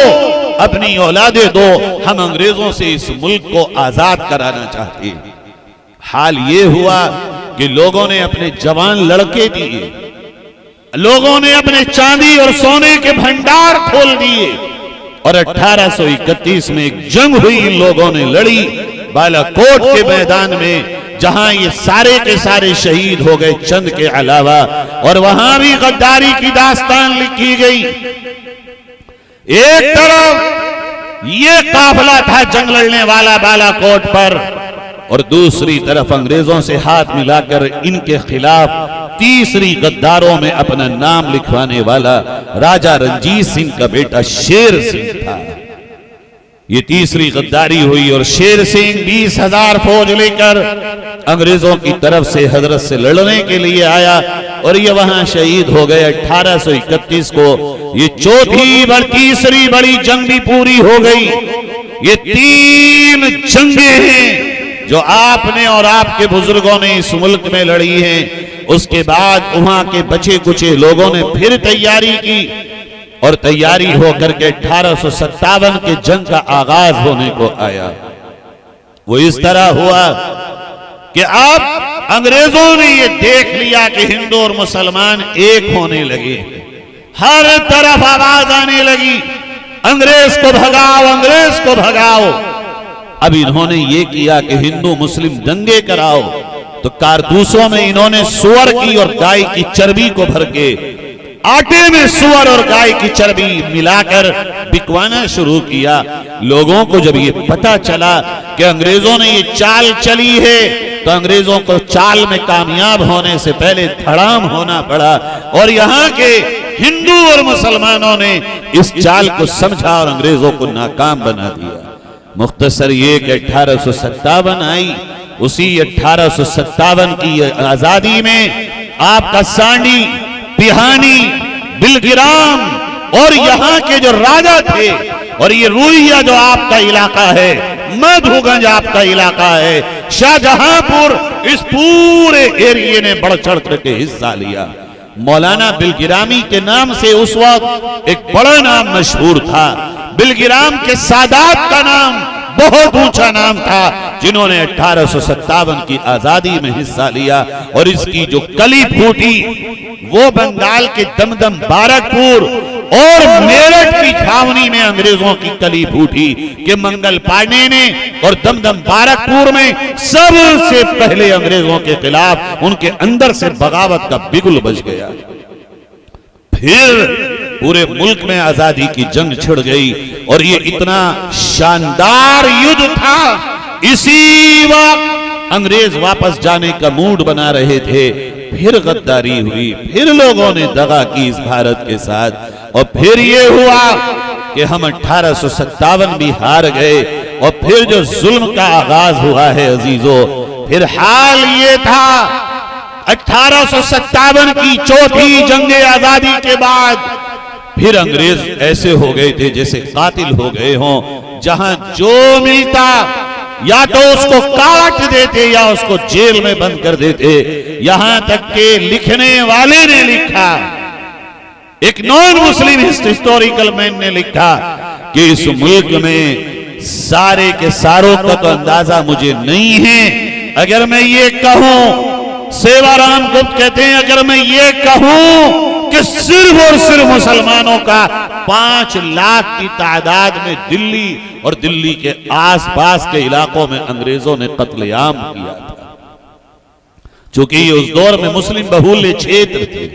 अपनी औलादे दो, हम अंग्रेजों से इस मुल्क को आजाद कराना चाहते हैं। हाल ये हुआ कि लोगों ने अपने जवान लड़के दिए, लोगों ने अपने चांदी और सोने के भंडार खोल दिए और 1831 में एक जंग हुई, इन लोगों ने लड़ी बालाकोट के मैदान में। जहां ये सारे के सारे शहीद हो गए चंद के अलावा, और वहां भी गद्दारी की दास्तान लिखी गई। एक तरफ ये काफिला था जंग लड़ने वाला बालाकोट पर, और दूसरी तरफ अंग्रेजों से हाथ मिलाकर इनके खिलाफ तीसरी गद्दारों में अपना नाम लिखवाने वाला राजा रंजीत सिंह का बेटा शेर सिंह था। ये तीसरी गद्दारी हुई और शेर सिंह 20,000 फौज लेकर अंग्रेजों की तरफ से हजरत से लड़ने के लिए आया, और ये वहां शहीद हो गए 1831 को। ये तीसरी बड़ी जंग भी पूरी हो गई। ये 3 जंगें हैं जो आपने और आपके बुजुर्गों ने इस मुल्क में लड़ी हैं। उसके बाद वहां के बचे कुचे लोगों ने फिर तैयारी की, और तैयारी होकर के 1857 के जंग का आगाज होने को आया। वो इस तरह हुआ कि अब अंग्रेजों ने ये देख लिया कि हिंदू और मुसलमान एक होने लगे, हर तरफ आवाज आने लगी, अंग्रेज को भगाओ, अंग्रेज को भगाओ। अब इन्होंने ये किया कि हिंदू मुस्लिम दंगे कराओ, तो कारतूसों में इन्होंने सुअर की और गाय की चर्बी को भर के आटे में सुअर और गाय की चर्बी मिलाकर बिकवाना शुरू किया। लोगों को जब ये पता चला कि अंग्रेजों ने ये चाल चली है, तो अंग्रेजों को चाल में कामयाब होने से पहले धड़ाम होना पड़ा, और यहाँ के हिंदू और मुसलमानों ने इस चाल को समझा और अंग्रेजों को नाकाम बना दिया। मुख्तसर ये कि 1857 आई, उसी 1857 की आजादी में आपका सांडी, पिहानी, बिलगिराम और यहाँ के जो राजा थे, और ये रूइया जो आपका इलाका है, मधुगंज आपका इलाका है, शाहजहांपुर, इस पूरे एरिए ने बढ़ चढ़ करके हिस्सा लिया। मौलाना बिलगिरामी के नाम से उस वक्त एक बड़ा नाम मशहूर था। बिलगिराम के सादात का नाम बहुत ऊंचा नाम था, जिन्होंने 1857 की आजादी में हिस्सा लिया। और इसकी जो कली फूटी वो बंगाल के दमदम बारकपुर और मेरठ की छावनी में अंग्रेजों की कली फूटी कि मंगल पांडे ने, और दमदम बारकपुर में सबसे पहले अंग्रेजों के खिलाफ उनके अंदर से बगावत का बिगुल बज गया। फिर पूरे मुल्क में आजादी की जंग छिड़ गई, और ये इतना शानदार युद्ध था। इसी वक्त अंग्रेज वापस जाने का मूड बना रहे थे, फिर गद्दारी हुई, फिर लोगों ने दगा की इस भारत के साथ, और फिर ये हुआ कि हम 1857 भी हार गए, और फिर जो जुल्म का आगाज हुआ है अजीजों, फिर हाल ये था 1857 की चौथी जंगे आजादी के बाद फिर अंग्रेज ऐसे हो गए थे जैसे कातिल हो गए हों, जहां जो मिलता या तो उसको काट देते या उसको जेल में बंद कर देते। यहां तक के लिखने वाले ने लिखा, एक नॉन मुस्लिम हिस्टोरिकल मैन ने लिखा कि इस मुल्क में सारे के सारों का तो अंदाजा मुझे नहीं है, अगर मैं ये कहूं, सेवाराम गुप्त कहते हैं, अगर मैं ये कहूं कि सिर्फ और सिर्फ मुसलमानों का 5 लाख की तादाद में दिल्ली और दिल्ली के आसपास के इलाकों में अंग्रेजों ने कत्लेआम किया था। चूंकि ये उस दौर में मुस्लिम बहुल्य क्षेत्र थे।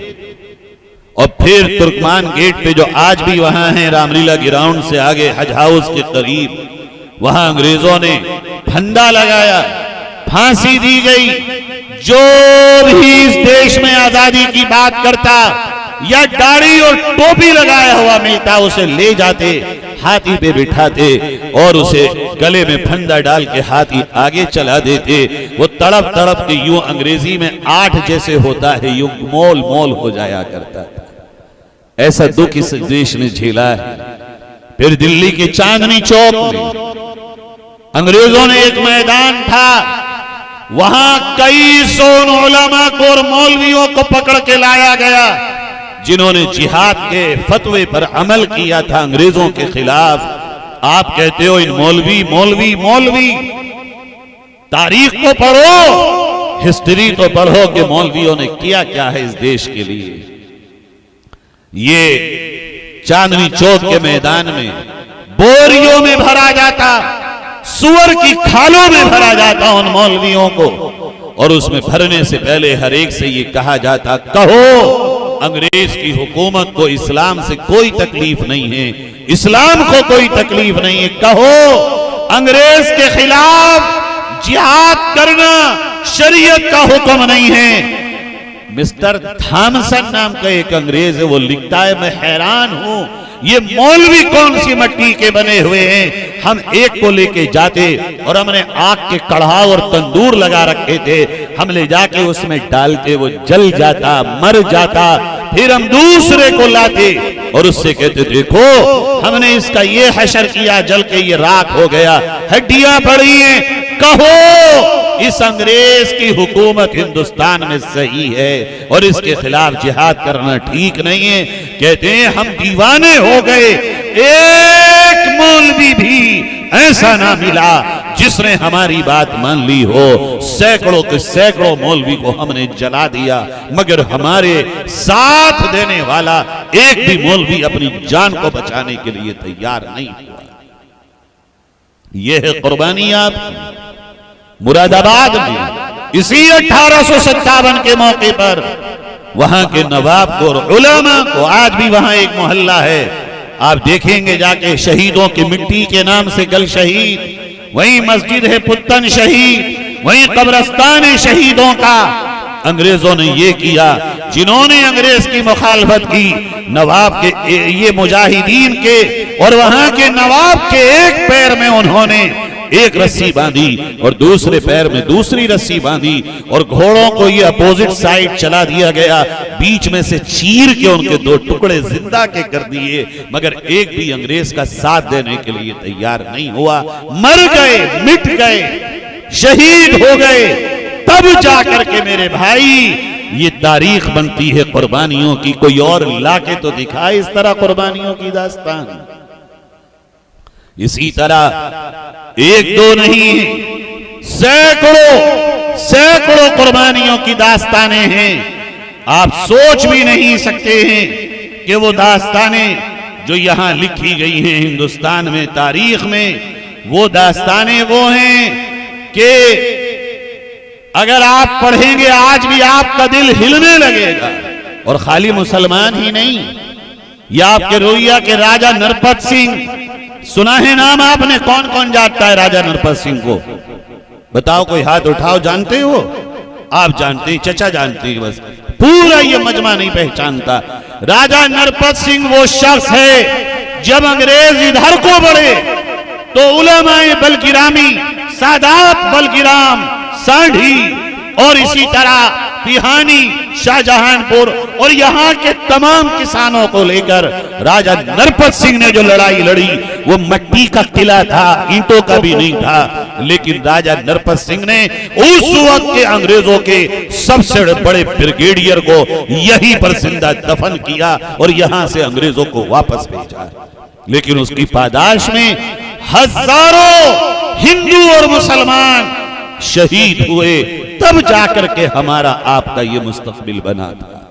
और फिर तुर्कमान गेट पे जो आज भी वहां है, रामलीला ग्राउंड से आगे हज हाउस के करीब, वहां अंग्रेजों ने फंदा लगाया, फांसी दी गई। जो भी इस देश में आजादी की बात करता या दाढ़ी और टोपी लगाया हुआ मिलता, उसे ले जाते, हाथी पे बिठाते और उसे गले में फंदा डाल के हाथी आगे चला देते। वो तड़प तड़प के यूं, अंग्रेजी में 8 जैसे होता है, यूं मोल मोल हो जाया करता था। ऐसा दुख इस देश ने झेला है। फिर दिल्ली के चांदनी चौक में अंग्रेजों ने एक मैदान था, वहां कई सौ उलमा को और मौलवियों को पकड़ के लाया गया, जिन्होंने जिहाद के फतवे पर अमल किया था अंग्रेजों के खिलाफ। आप कहते हो इन मौलवी मौलवी मौलवी, तारीख को पढ़ो, हिस्ट्री तो पढ़ो कि मौलवियों ने किया क्या है इस देश के लिए। ये चांदनी चौक के मैदान में बोरियों में भरा जाता, सुअर की खालों में भरा जाता उन मौलवियों को, और उसमें भरने से पहले हर एक से ये कहा जाता, कहो अंग्रेज की हुकूमत को इस्लाम से कोई तकलीफ नहीं है, इस्लाम को कोई तकलीफ नहीं है, कहो अंग्रेज के खिलाफ जिहाद करना शरीयत का हुक्म नहीं है। मिस्टर थॉमसन नाम का एक अंग्रेज है, वो लिखता है, मैं हैरान हूं ये मौलवी कौन सी मिट्टी के बने हुए हैं। हम एक को लेके जाते और हमने आग के कढ़ाव और तंदूर लगा रखे थे, हम ले जाके उसमें डालते, वो जल जाता, मर जाता, फिर हम दूसरे को लाते और उससे कहते, देखो हमने इसका ये हशर किया, जल के ये राख हो गया, हड्डियां पड़ी हैं। कहो इस अंग्रेज की हुकूमत हिंदुस्तान में सही है और इसके खिलाफ जिहाद करना ठीक नहीं है। कहते हैं हम दीवाने हो गए, एक मौलवी भी ऐसा ना मिला जिसने हमारी बात मान ली हो। सैकड़ों के सैकड़ों मौलवी को हमने जला दिया, मगर हमारे साथ देने वाला एक भी मौलवी अपनी जान को बचाने के लिए तैयार नहीं हुआ। यह है कुर्बानियात। मुरादाबाद में इसी 1857 के मौके पर वहां के नवाब को और उलमा को, आज भी वहां एक मोहल्ला है, आप देखेंगे जाके, शहीदों की मिट्टी के नाम से गल शहीद, वहीं मस्जिद है पुत्तन शहीद, वहीं कब्रस्तान है शहीदों का। अंग्रेजों ने ये किया, जिन्होंने अंग्रेज की मुखालफत की, नवाब के ये मुजाहिदीन के और वहां के नवाब के एक पैर में उन्होंने एक रस्सी बांधी और दूसरे पैर में दूसरी रस्सी बांधी और घोड़ों को ये अपोजिट साइड चला दिया गया, बीच में से चीर के उनके दो टुकड़े जिंदा के कर दिए, मगर एक भी अंग्रेज का साथ देने के लिए तैयार नहीं हुआ। मर गए, मिट गए, शहीद हो गए, तब जाकर के मेरे भाई ये तारीख बनती है कुर्बानियों की। कोई और लाके तो दिखाए इस तरह कुर्बानियों की दास्तान। इसी तरह एक दो नहीं, सैकड़ों सैकड़ों कुर्बानियों की दास्तानें हैं। आप सोच भी नहीं सकते हैं कि वो दास्तानें जो यहां लिखी गई हैं हिंदुस्तान में तारीख में, वो दास्तानें वो हैं कि अगर आप पढ़ेंगे आज भी आपका दिल हिलने लगेगा। और खाली मुसलमान ही नहीं, या आपके रोहिया के राजा नरपत सिंह, सुना है नाम आपने? कौन कौन जानता है राजा नरपत सिंह को? बताओ, कोई हाथ उठाओ। जानते हो? आप जानते हैं, चचा जानते हैं, बस पूरा ये मजमा नहीं पहचानता। राजा नरपत सिंह वो शख्स है, जब अंग्रेज इधर को बढ़े तो उलमाए बलगिरामी, सादात बलगिराम, सांढी और इसी तरह पिहानी, शाहजहानपुर और यहाँ के तमाम किसानों को लेकर राजा नरपत सिंह ने जो लड़ाई लड़ी, वो मिट्टी का किला था, ईंटों का भी नहीं था, लेकिन राजा नरपत सिंह ने उस वक्त के अंग्रेजों के सबसे बड़े ब्रिगेडियर को यहीं पर जिंदा दफन किया और यहां से अंग्रेजों को वापस भेजा। लेकिन उसकी पादाश में हजारों हिंदू और मुसलमान शहीद हुए, तब जाकर के हमारा आपका ये मुस्तकबिल बना था।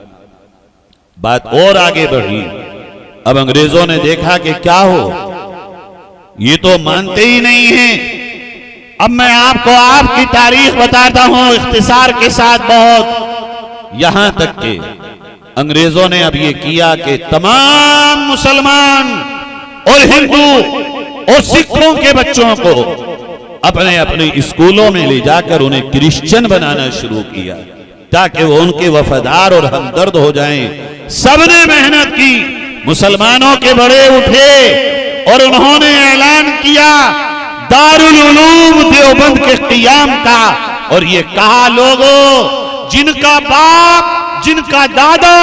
बात और आगे बढ़ी, अब अंग्रेजों ने देखा कि क्या हो, ये तो मानते ही नहीं हैं। अब मैं आपको आपकी तारीख बताता हूं इख्तिसार के साथ बहुत। यहां तक के अंग्रेजों ने अब ये किया कि तमाम मुसलमान और हिंदू और सिखों के बच्चों को अपने अपने स्कूलों में ले जाकर उन्हें क्रिश्चियन बनाना शुरू किया, ताकि वो उनके वफादार और हमदर्द हो जाएं। सबने मेहनत की, मुसलमानों के बड़े उठे और उन्होंने ऐलान किया दारुल उलूम देवबंद के क़ियाम का, और ये कहा, लोगों जिनका बाप, जिनका दादा,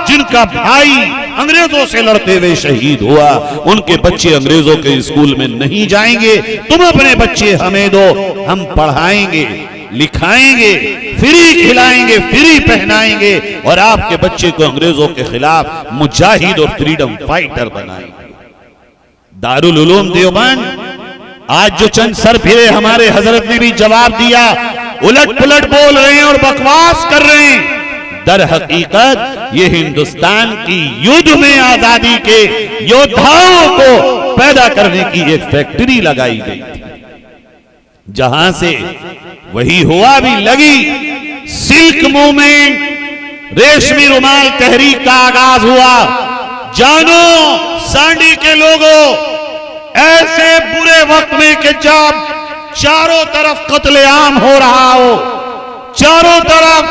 जिनका भाई अंग्रेजों से लड़ते हुए शहीद हुआ, उनके बच्चे अंग्रेजों के स्कूल में नहीं जाएंगे, तुम अपने बच्चे हमें दो, हम पढ़ाएंगे, लिखाएंगे, फ्री खिलाएंगे, फ्री पहनाएंगे और आपके बच्चे को अंग्रेजों के खिलाफ मुजाहिद और फ्रीडम फाइटर बनाएंगे। दारुल उलूम देवबंद, आज जो चंद सर फिरे हमारे हजरत ने भी जवाब दिया, उलट पुलट बोल रहे हैं और बकवास कर रहे हैं। दर हकीकत ये हिंदुस्तान की युद्ध में आजादी के योद्धाओं को पैदा करने की एक फैक्ट्री लगाई गई थी, जहां से वही हुआ भी लगी सिल्क मूवमेंट, रेशमी रुमाल तहरीक का आगाज हुआ। जानो सांडी के लोगों, ऐसे बुरे वक्त में कि जब चारों तरफ कत्लेआम हो रहा हो, चारों तरफ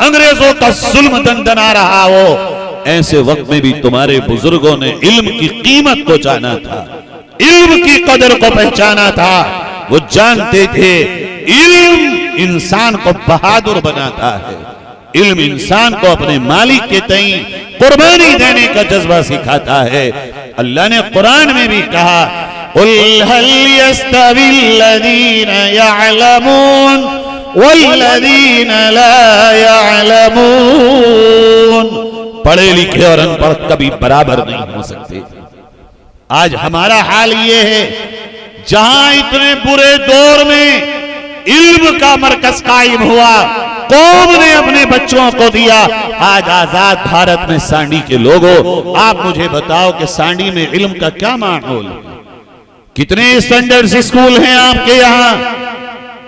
अंग्रेजों का जुल्म दंदना रहा हो, ऐसे वक्त में भी तुम्हारे बुजुर्गों ने इल्म की कीमत को जाना था, इल्म की कदर को पहचाना था। वो जानते थे इल्म इंसान को बहादुर बनाता है, इल्म इंसान को अपने मालिक के तई कुर्बानी देने का जज्बा सिखाता है। अल्लाह ने कुरान में भी कहा, कुल हल यस्तविल्लज़ीना यअलमून वल्लज़ीना ला यअलमून। पढ़े लिखे और अनपढ़ कभी बराबर नहीं हो सकते। आज हमारा हाल ये है, जहां इतने बुरे दौर में इल्म का मरकज कायम हुआ, कौम ने अपने बच्चों को दिया। आज आजाद भारत में सांडी के लोगों, आप मुझे बताओ कि सांडी में इल्म का क्या माहौल है? कितने स्टैंडर्ड स्कूल हैं आपके यहाँ,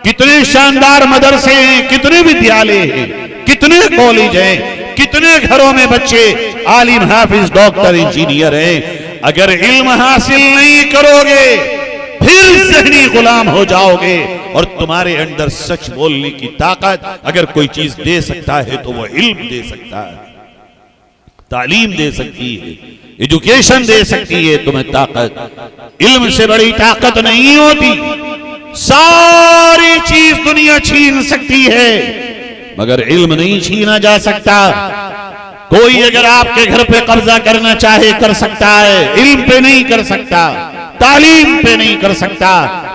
कितने शानदार मदरसे हैं, कितने विद्यालय हैं, कितने कॉलेज हैं, कितने घरों में बच्चे आलिम, हाफिज, डॉक्टर, इंजीनियर हैं। अगर इल्म हासिल नहीं करोगे फिर ज़हनी गुलाम हो जाओगे। और तुम्हारे अंदर सच बोलने की ताकत अगर कोई चीज दे सकता है तो वो इल्म दे सकता है, तालीम दे सकती है, एजुकेशन दे सकती है तुम्हें ताकत। इल्म से बड़ी ताकत नहीं होती। सारी चीज दुनिया छीन सकती है मगर इल्म नहीं छीना जा सकता। कोई अगर आपके घर पे कब्जा करना चाहे कर सकता है, इल्म पे नहीं कर सकता, तालीम पे नहीं कर सकता।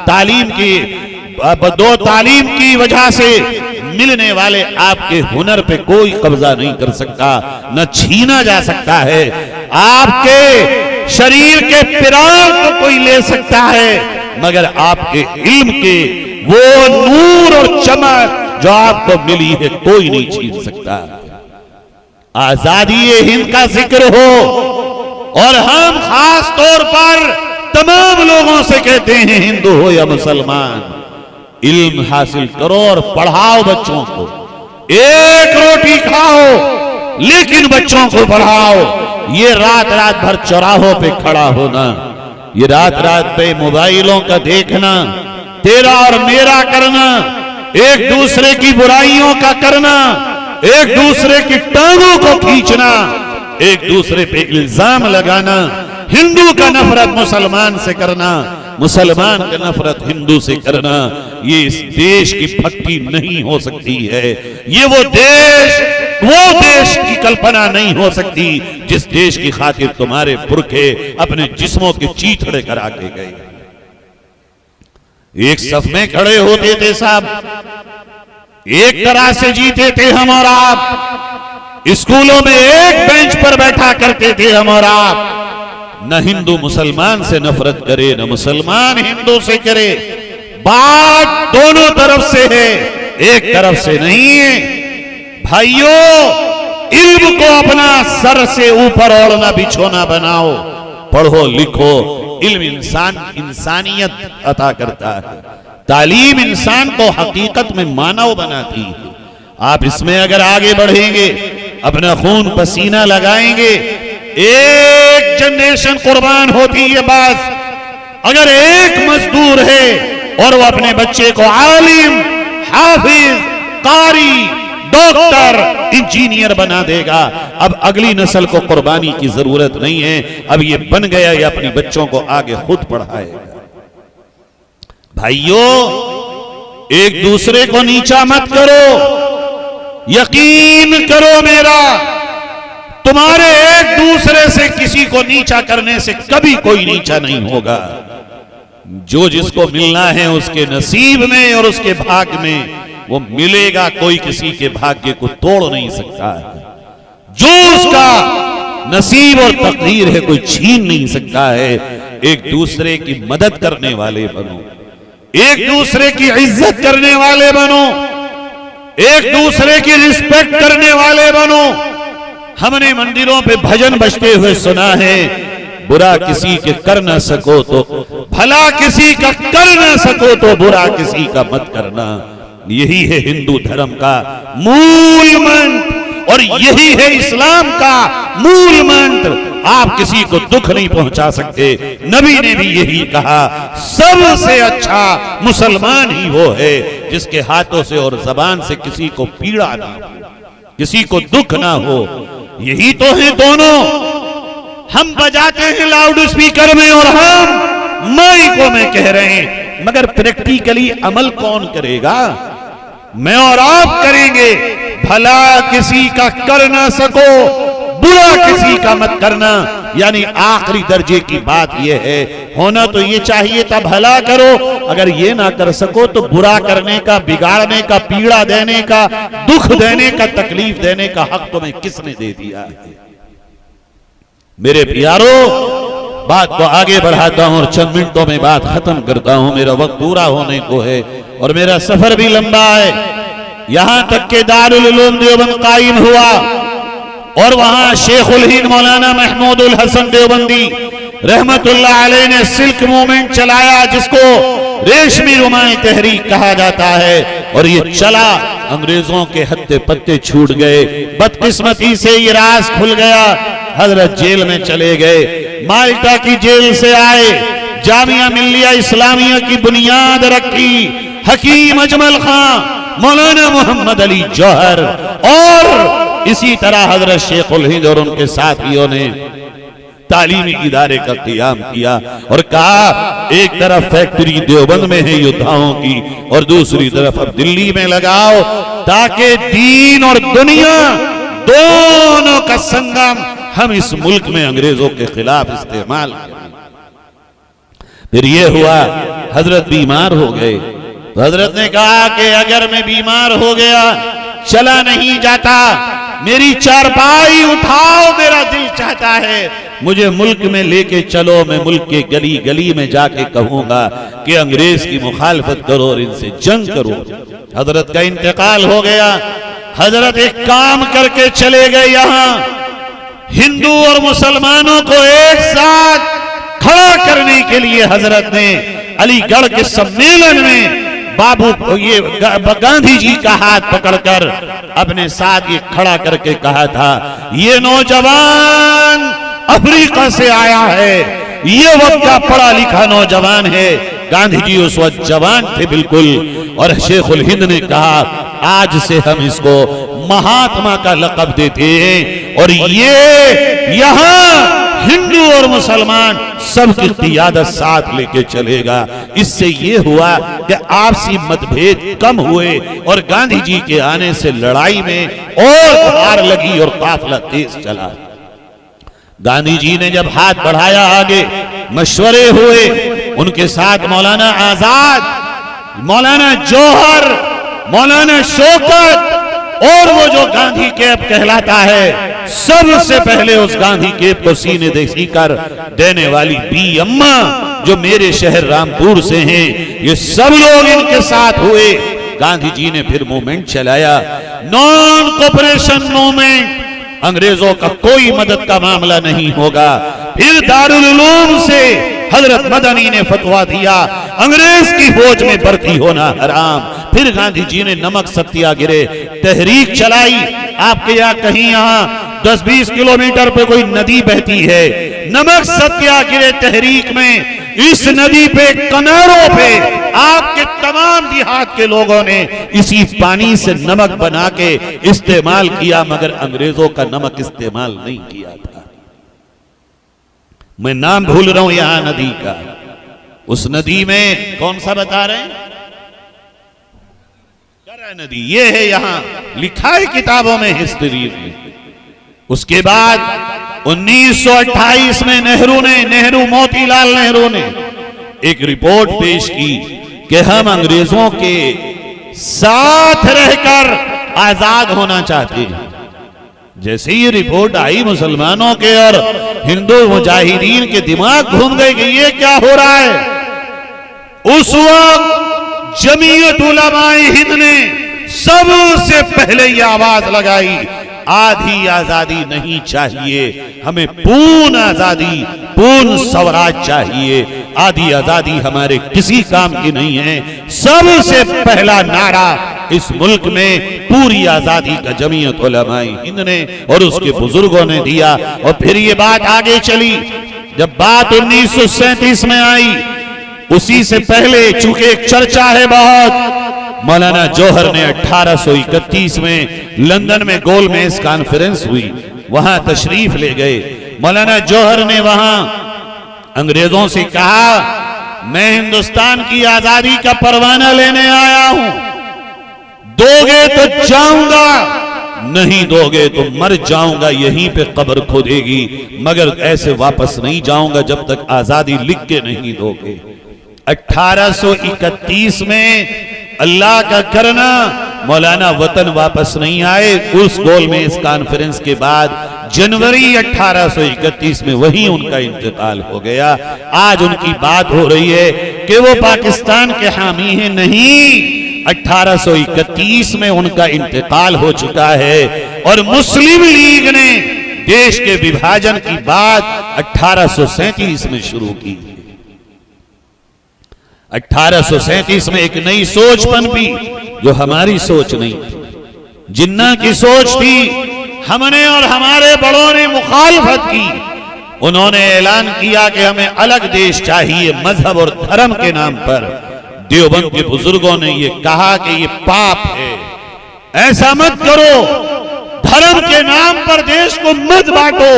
तालीम की दो तालीम की वजह से मिलने वाले आपके हुनर पे कोई कब्जा नहीं कर सकता, न छीना जा सकता है। आपके शरीर के पिरान को कोई ले सकता है मगर आपके इल्म के वो नूर और चमक जो आपको मिली है कोई नहीं छीन सकता। आजादी हिंद का जिक्र हो और हम खास तौर पर तमाम लोगों से कहते हैं, हिंदू हो या मुसलमान, इल्म हासिल करो और पढ़ाओ बच्चों को। एक रोटी खाओ लेकिन बच्चों को पढ़ाओ। ये रात रात भर चौराहों पे खड़ा होना, ये रात रात पे मोबाइलों का देखना, तेरा और मेरा करना, एक दूसरे की बुराइयों का करना, एक दूसरे की टांगों को खींचना, एक दूसरे पे इल्जाम लगाना, हिंदू का नफरत मुसलमान से करना, मुसलमान का नफरत हिंदू से करना, ये इस देश की पक्की नहीं हो सकती है। ये वो देश की कल्पना नहीं हो सकती जिस देश की खातिर तुम्हारे पुरखे अपने जिस्मों के चीथड़े करा के गए। एक सफ में खड़े होते थे साहब, एक तरह से जीते थे हम और आप। स्कूलों में एक बेंच पर बैठा करते थे हम और आप। न हिंदू मुसलमान से नफरत करे, न मुसलमान हिंदू से करे। बात दोनों तरफ से है, एक तरफ से नहीं है। भाइयों, इल्म को अपना सर से ऊपर ओढ़ना बिछोना बनाओ, पढ़ो लिखो। इल्म इंसानियत अता करता है, तालीम इंसान को हकीकत में मानव बनाती है। आप इसमें अगर आगे बढ़ेंगे, अपना खून पसीना लगाएंगे, एक जनरेशन कुर्बान होती है बस। अगर एक मजदूर है और वो अपने बच्चे को आलिम, हाफिज, कारी, डॉक्टर, इंजीनियर बना देगा, अब अगली नस्ल को कुर्बानी की जरूरत नहीं है। अब ये बन गया, ये अपने बच्चों को आगे खुद पढ़ाएगा। भाइयों, एक दूसरे को नीचा मत करो। यकीन करो मेरा, तुम्हारे एक दूसरे से किसी को नीचा करने से कभी कोई नीचा नहीं होगा। जो जिसको मिलना है उसके नसीब में और उसके भाग्य में वो मिलेगा। कोई किसी के भाग्य को तोड़ नहीं सकता है। जो उसका नसीब और तकदीर है कोई छीन नहीं सकता है। एक दूसरे की मदद करने वाले बनो, एक दूसरे की इज्जत करने वाले बनो, एक दूसरे की रिस्पेक्ट करने वाले बनो। हमने मंदिरों पे भजन बजते हुए सुना है, बुरा किसी के कर ना सको तो भला किसी का कर ना सको तो बुरा किसी का मत करना। यही है हिंदू धर्म का मूल मंत्र और यही है इस्लाम का मूल मंत्र। आप किसी को दुख नहीं पहुंचा सकते। नबी ने भी यही कहा, सबसे अच्छा मुसलमान ही वो है जिसके हाथों से और जबान से किसी को पीड़ा ना हो, किसी को दुख ना हो। यही तो है दोनों। हम बजाते हैं लाउड स्पीकर में और हम माइकों में कह रहे हैं, मगर प्रैक्टिकली अमल कौन करेगा? मैं और आप करेंगे। भला किसी का कर ना सको, बुरा किसी का मत करना, यानी आखिरी दर्जे की बात यह है। होना तो ये चाहिए था भला करो, अगर ये ना कर सको तो बुरा करने का, बिगाड़ने का, पीड़ा देने का, दुख देने का, तकलीफ देने का हक तुम्हें किसने दे दिया है? मेरे प्यारो, बात को आगे बढ़ाता हूं और चंद मिनटों में बात खत्म करता हूं। मेरा वक्त पूरा होने को है और मेरा सफर भी लंबा है। यहां तक के दारुल उलूम देवबंद कायम हुआ और वहां शेखुल हिंद मौलाना महमूदुल हसन देवबंदी रहमतुल्लाह अलैह ने सिल्क मूवमेंट चलाया, जिसको रेशमी रुमाई तहरीक कहा जाता है। और ये चला, अंग्रेजों के हत्थे पत्ते छूट गए। बदकिस्मती से ये राज खुल गया। हजरत जेल में चले गए, माल्टा की जेल से आए, जामिया मिल्लिया इस्लामिया की बुनियाद रखी। हकीम अजमल खां, मौलाना मोहम्मद अली जौहर और इसी तरह हजरत शेखुल हिंद और उनके साथियों ने तालीमी इदारे का क़याम किया और कहा, एक तरफ फैक्ट्री देवबंद में है योद्धाओं की और दूसरी तरफ अब दिल्ली में लगाओ, ताकि दीन और दुनिया दोनों का संगम हम इस मुल्क में अंग्रेजों के खिलाफ इस्तेमाल करें। फिर ये हुआ, हजरत बीमार हो गए तो हजरत ने कहा कि अगर मैं बीमार हो गया, चला नहीं जाता, मेरी चारपाई उठाओ, मेरा दिल चाहता है मुझे मुल्क में लेके चलो। मैं मुल्क के गली गली में जाके कहूंगा कि अंग्रेज की मुखालफत करो और इनसे जंग करो। हजरत का इंतकाल हो गया। हजरत एक काम करके चले गए, यहां हिंदू और मुसलमानों को एक साथ खड़ा करने के लिए हजरत ने अलीगढ़ के सम्मेलन में बाबू ये गांधी जी का हाथ पकड़कर अपने साथ ये खड़ा करके कहा था, ये नौजवान अफ्रीका से आया है, ये वक्त का पढ़ा लिखा नौजवान है। गांधी जी उस वक्त जवान थे बिल्कुल। और शेखुल हिंद ने कहा, आज से हम इसको महात्मा का लक़ब देते हैं और ये यहां हिंदू और मुसलमान सबकी क़ियादत साथ लेके चलेगा। इससे ये हुआ कि आपसी मतभेद कम हुए और गांधी जी के आने से लड़ाई में और हार लगी और काफिला तेज चला। गांधी जी ने जब हाथ बढ़ाया आगे, मशवरे हुए, उनके साथ मौलाना आजाद, मौलाना जौहर, मौलाना शौकत और वो जो गांधी कैप कहलाता है, सबसे पहले उस गांधी कैप को सीने देखी कर देने वाली बी अम्मा जो मेरे शहर रामपुर से हैं, ये सब लोग इनके साथ हुए। गांधी जी ने फिर मूवमेंट चलाया, नॉन कोऑपरेशन मूवमेंट, अंग्रेजों का कोई मदद का मामला नहीं होगा। फिर दारुल उलूम से हजरत मदनी ने फतवा दिया, अंग्रेज की फौज में भर्ती होना हराम। फिर गांधी जी ने नमक सत्याग्रह तहरीक चलाई। आपके यहाँ कहीं यहाँ 10-20 किलोमीटर पे कोई नदी बहती है, नमक सत्याग्रह तहरीक में इस नदी पे किनारों पे आपके तमाम देहात के लोगों ने इसी पानी से नमक बना के इस्तेमाल किया, मगर अंग्रेजों का नमक इस्तेमाल नहीं किया था। मैं नाम भूल रहा हूं यहां नदी का। उस नदी में कौन सा बता रहे हैं? करा नदी, ये है, यहां लिखा है किताबों में, हिस्ट्री में। उसके बाद 1928 में नेहरू मोतीलाल नेहरू ने एक रिपोर्ट पेश की कि हम अंग्रेजों के साथ रहकर आजाद होना चाहते हैं। जैसे ही रिपोर्ट आई, मुसलमानों के और हिंदू मुजाहिदीन के दिमाग घूम गए कि ये क्या हो रहा है। उस वक्त जमीयत उलमाए हिंद ने सबसे पहले ये आवाज लगाई, आधी आजादी नहीं चाहिए, हमें पूर्ण आजादी, पूर्ण स्वराज चाहिए। आधी आजादी हमारे किसी काम की नहीं है। सबसे पहला नारा इस मुल्क में पूरी आजादी का जमीयत उलमाए हिंद ने और उसके बुजुर्गों ने दिया। और फिर ये बात आगे चली, जब बात 1937 में आई, उसी से पहले चूंकि एक चर्चा है बहुत, मौलाना जौहर ने 1831 में लंदन में गोलमेज कॉन्फ्रेंस हुई, वहां तशरीफ ले गए। मौलाना जौहर ने वहां अंग्रेजों से कहा, मैं हिंदुस्तान की आजादी का परवाना लेने आया हूं, दोगे तो जाऊंगा, नहीं दोगे तो मर जाऊंगा, यहीं पे कब्र खोदेगी, मगर ऐसे वापस नहीं जाऊंगा जब तक आजादी लिख के नहीं दोगे। 1831 में अल्लाह का करना मौलाना वतन वापस नहीं आए। उस गोलमेज कॉन्फ्रेंस के बाद जनवरी 1831 में वही उनका इंतकाल हो गया। आज उनकी बात हो रही है कि वो पाकिस्तान के हामी हैं, नहीं, 1831 में उनका इंतकाल हो चुका है। और मुस्लिम लीग ने देश के विभाजन की बात 1837 में शुरू की। 1837 में एक नई सोच पनपी जो हमारी सोच नहीं थी, जिन्ना की सोच थी। हमने और हमारे बड़ों ने मुखालफत की। उन्होंने ऐलान किया कि हमें अलग देश चाहिए मजहब और धर्म के नाम पर। देवबंद के बुजुर्गों ने यह कहा कि यह पाप है, ऐसा मत करो, धर्म के नाम पर देश को मत बांटो।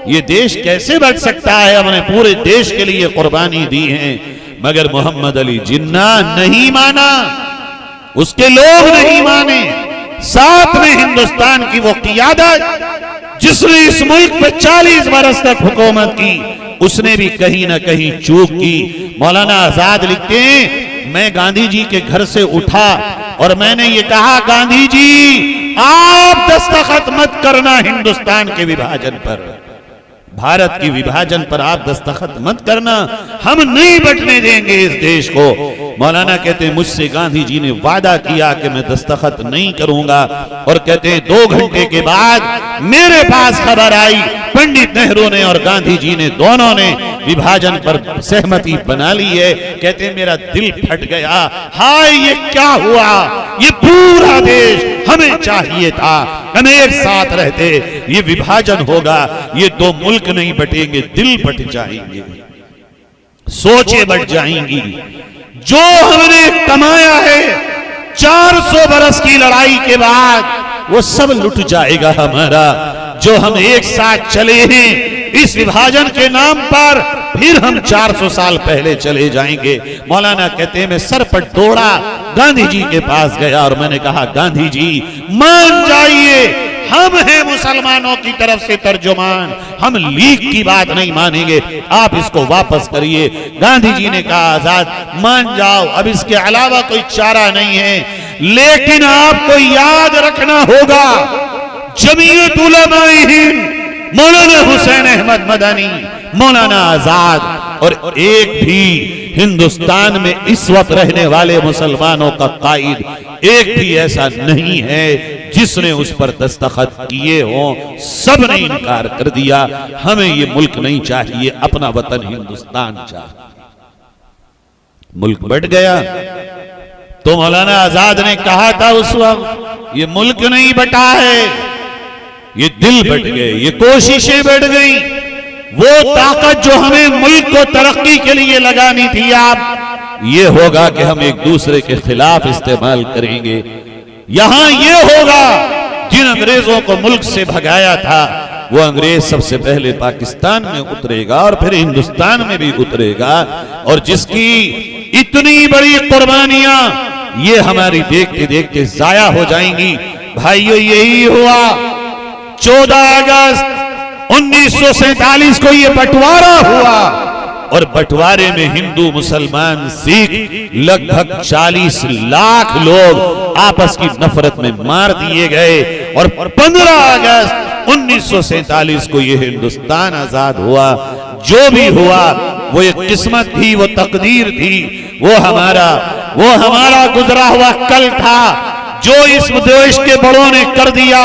ये देश कैसे बच सकता है? हमने पूरे देश के लिए कुर्बानी दी है। मगर मोहम्मद अली जिन्ना नहीं माना, उसके लोग नहीं माने। साथ में हिंदुस्तान की वो क़ियादत जिसने इस मुल्क पे 40 बरस तक हुकूमत की, उसने भी कहीं ना कहीं चूक की। मौलाना आजाद लिखते हैं, मैं गांधी जी के घर से उठा और मैंने ये कहा, गांधी जी आप दस्तखत मत करना हिंदुस्तान के विभाजन पर, भारत की विभाजन पर आप दस्तखत मत करना, हम नहीं बंटने देंगे इस देश को। मौलाना कहते हैं, मुझसे गांधी जी ने वादा किया कि मैं दस्तखत नहीं करूंगा। और कहते हैं 2 घंटे के बाद मेरे पास खबर आई, पंडित नेहरू ने और गांधी जी ने दोनों ने विभाजन पर सहमति बना ली है। कहते हैं मेरा दिल फट गया, हाय ये क्या हुआ, ये पूरा देश हमें चाहिए था, हम एक साथ रहते, ये विभाजन होगा, ये 2 मुल्क नहीं बटेंगे, दिल बट जाएंगे, सोचें बट जाएंगी। जो हमने कमाया है 400 बरस की लड़ाई के बाद, वो सब लुट जाएगा हमारा। जो हम एक साथ चले हैं इस विभाजन के नाम पर, फिर हम 400 साल पहले चले जाएंगे। मौलाना कहते हैं मैं सर पर दौड़ा, गांधी जी के पास गया और मैंने कहा, गांधी जी मान जाइए, हम हैं मुसलमानों की तरफ से तर्जुमान, हम लीग की बात नहीं मानेंगे, आप इसको वापस करिए। गांधी जी ने कहा, आजाद मान जाओ, अब इसके अलावा कोई चारा नहीं है, लेकिन आपको याद रखना होगा जमीयत उलमाए हिंद, मौलाना हुसैन अहमद मदनी, मौलाना आजाद और एक भी हिंदुस्तान में इस वक्त रहने वाले मुसलमानों का कायद एक भी ऐसा नहीं है जिसने उस पर दस्तखत किए हों। सब ने इनकार कर दिया, हमें ये मुल्क नहीं चाहिए, अपना वतन हिंदुस्तान चाहिए। मुल्क बढ़ गया तो मौलाना आजाद ने कहा था उस वक्त, ये मुल्क नहीं बटा है, ये दिल बट गए, ये कोशिशें बढ़ गई। वो ताकत जो हमें मुल्क को तरक्की के लिए लगानी थी, आप ये होगा कि हम एक दूसरे के खिलाफ इस्तेमाल करेंगे। यहां ये होगा, जिन अंग्रेजों को मुल्क से भगाया था, वो अंग्रेज सबसे पहले पाकिस्तान में उतरेगा और फिर हिंदुस्तान में भी उतरेगा। और जिसकी इतनी बड़ी कुर्बानियां ये हमारी देखते देखते जाया हो जाएंगी। भाइयों, यही हुआ 14 अगस्त 1947 को ये बंटवारा हुआ और बंटवारे में हिंदू, मुसलमान, सिख लगभग 40 लाख लोग आपस की नफरत में मार दिए गए। और 15 अगस्त 1947 को ये हिंदुस्तान आजाद हुआ। जो भी हुआ वो एक किस्मत थी, वो तकदीर थी, वो हमारा गुजरा हुआ कल था। जो इस देश के बड़ों ने कर दिया,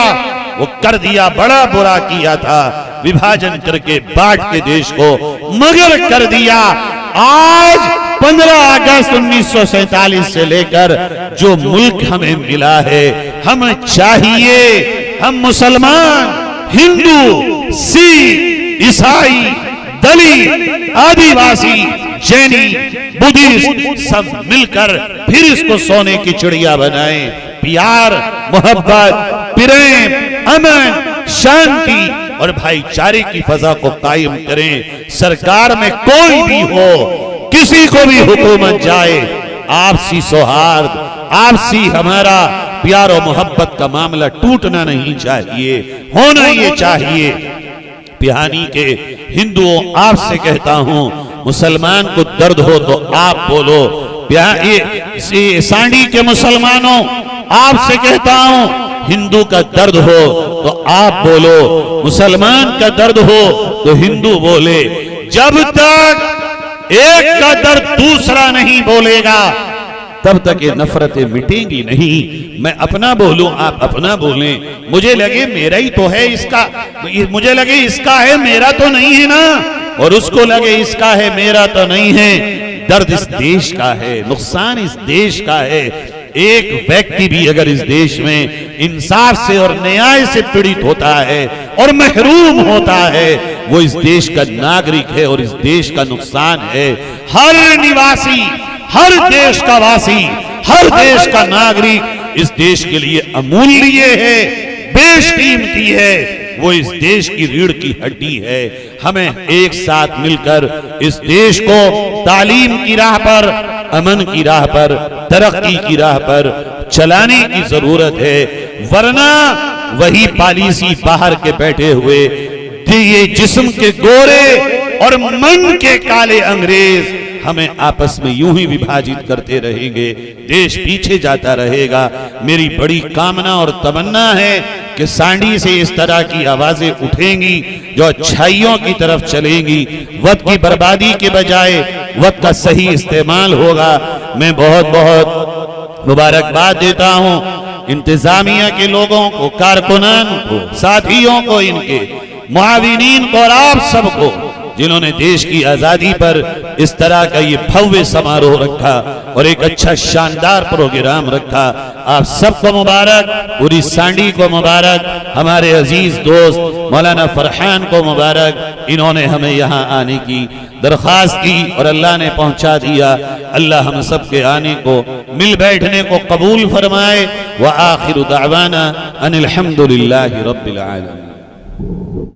वो कर दिया, बड़ा बुरा किया था, विभाजन करके बांट के देश को, मगर कर दिया। आज 15 अगस्त 1947 से लेकर जो मुल्क हमें मिला है, हमें चाहिए हम मुसलमान, हिंदू, सिख, ईसाई, दलित, आदिवासी, जैनी, बुद्धिस्ट सब मिलकर फिर इसको सोने की चिड़िया बनाएं। प्यार, मोहब्बत, प्रेम, अमन, शांति और भाईचारे की फजा को कायम करें। सरकार में कोई भी हो, किसी को भी हुकूमत जाए, आपसी सौहार्द, आपसी हमारा प्यार और मोहब्बत का मामला टूटना नहीं चाहिए, होना ये चाहिए। पिहानी के हिंदुओं, आपसे कहता हूं, मुसलमान को दर्द हो तो आप बोलो। सांडी के मुसलमानों, आपसे कहता हूं, हिंदू का दर्द हो तो आप बोलो, मुसलमान का दर्द हो तो हिंदू बोले। जब तक एक का दर्द दूसरा नहीं बोलेगा, तब तक ये नफरतें मिटेंगी नहीं। मैं अपना बोलूं, आप अपना बोलें, मुझे लगे मेरा ही तो है, इसका मुझे लगे इसका है, मेरा तो नहीं है ना, और उसको लगे इसका है, मेरा तो नहीं है। दर्द इस देश का है, नुकसान इस देश का है। एक व्यक्ति भी अगर इस देश में इंसाफ से और न्याय से पीड़ित होता है और महरूम होता है, वो इस देश का नागरिक है और इस देश का नुकसान है। हर निवासी, हर देश का वासी, हर देश का नागरिक इस देश के लिए अमूल्य है, बेशकीमती है। वो इस देश की रीढ़ की हड्डी है। हमें एक साथ मिलकर इस देश को तालीम की राह पर, अमन की राह पर, तरक्की की राह पर चलाने की जरूरत है। वरना वही पॉलिसी बाहर के बैठे हुए ये जिस्म के गोरे और मन के काले अंग्रेज हमें आपस में यूं ही विभाजित करते रहेंगे, देश पीछे जाता रहेगा। मेरी बड़ी कामना और तमन्ना है कि सांडी से इस तरह की आवाजें उठेंगी जो अच्छाइयों की तरफ चलेंगी, वक्त की बर्बादी के बजाय वक्त का सही इस्तेमाल होगा। मैं बहुत बहुत मुबारकबाद देता हूं इंतजामिया के लोगों को, कारकुनान को, साथियों को, इनके मुआविनीन को और आप सबको जिन्होंने देश की आजादी पर इस तरह का ये भव्य समारोह रखा और एक अच्छा शानदार प्रोग्राम रखा। आप सबको मुबारक, पूरी सांडी को मुबारक, हमारे अजीज दोस्त मौलाना फरहान को मुबारक। इन्होंने हमें यहाँ आने की दरख्वास्त की और अल्लाह ने पहुंचा दिया। अल्लाह हम सब के आने को, मिल बैठने को कबूल फरमाए। व आखिर दावाना अनिल हम्दुलिल्लाहि रब्बिल आलमीन।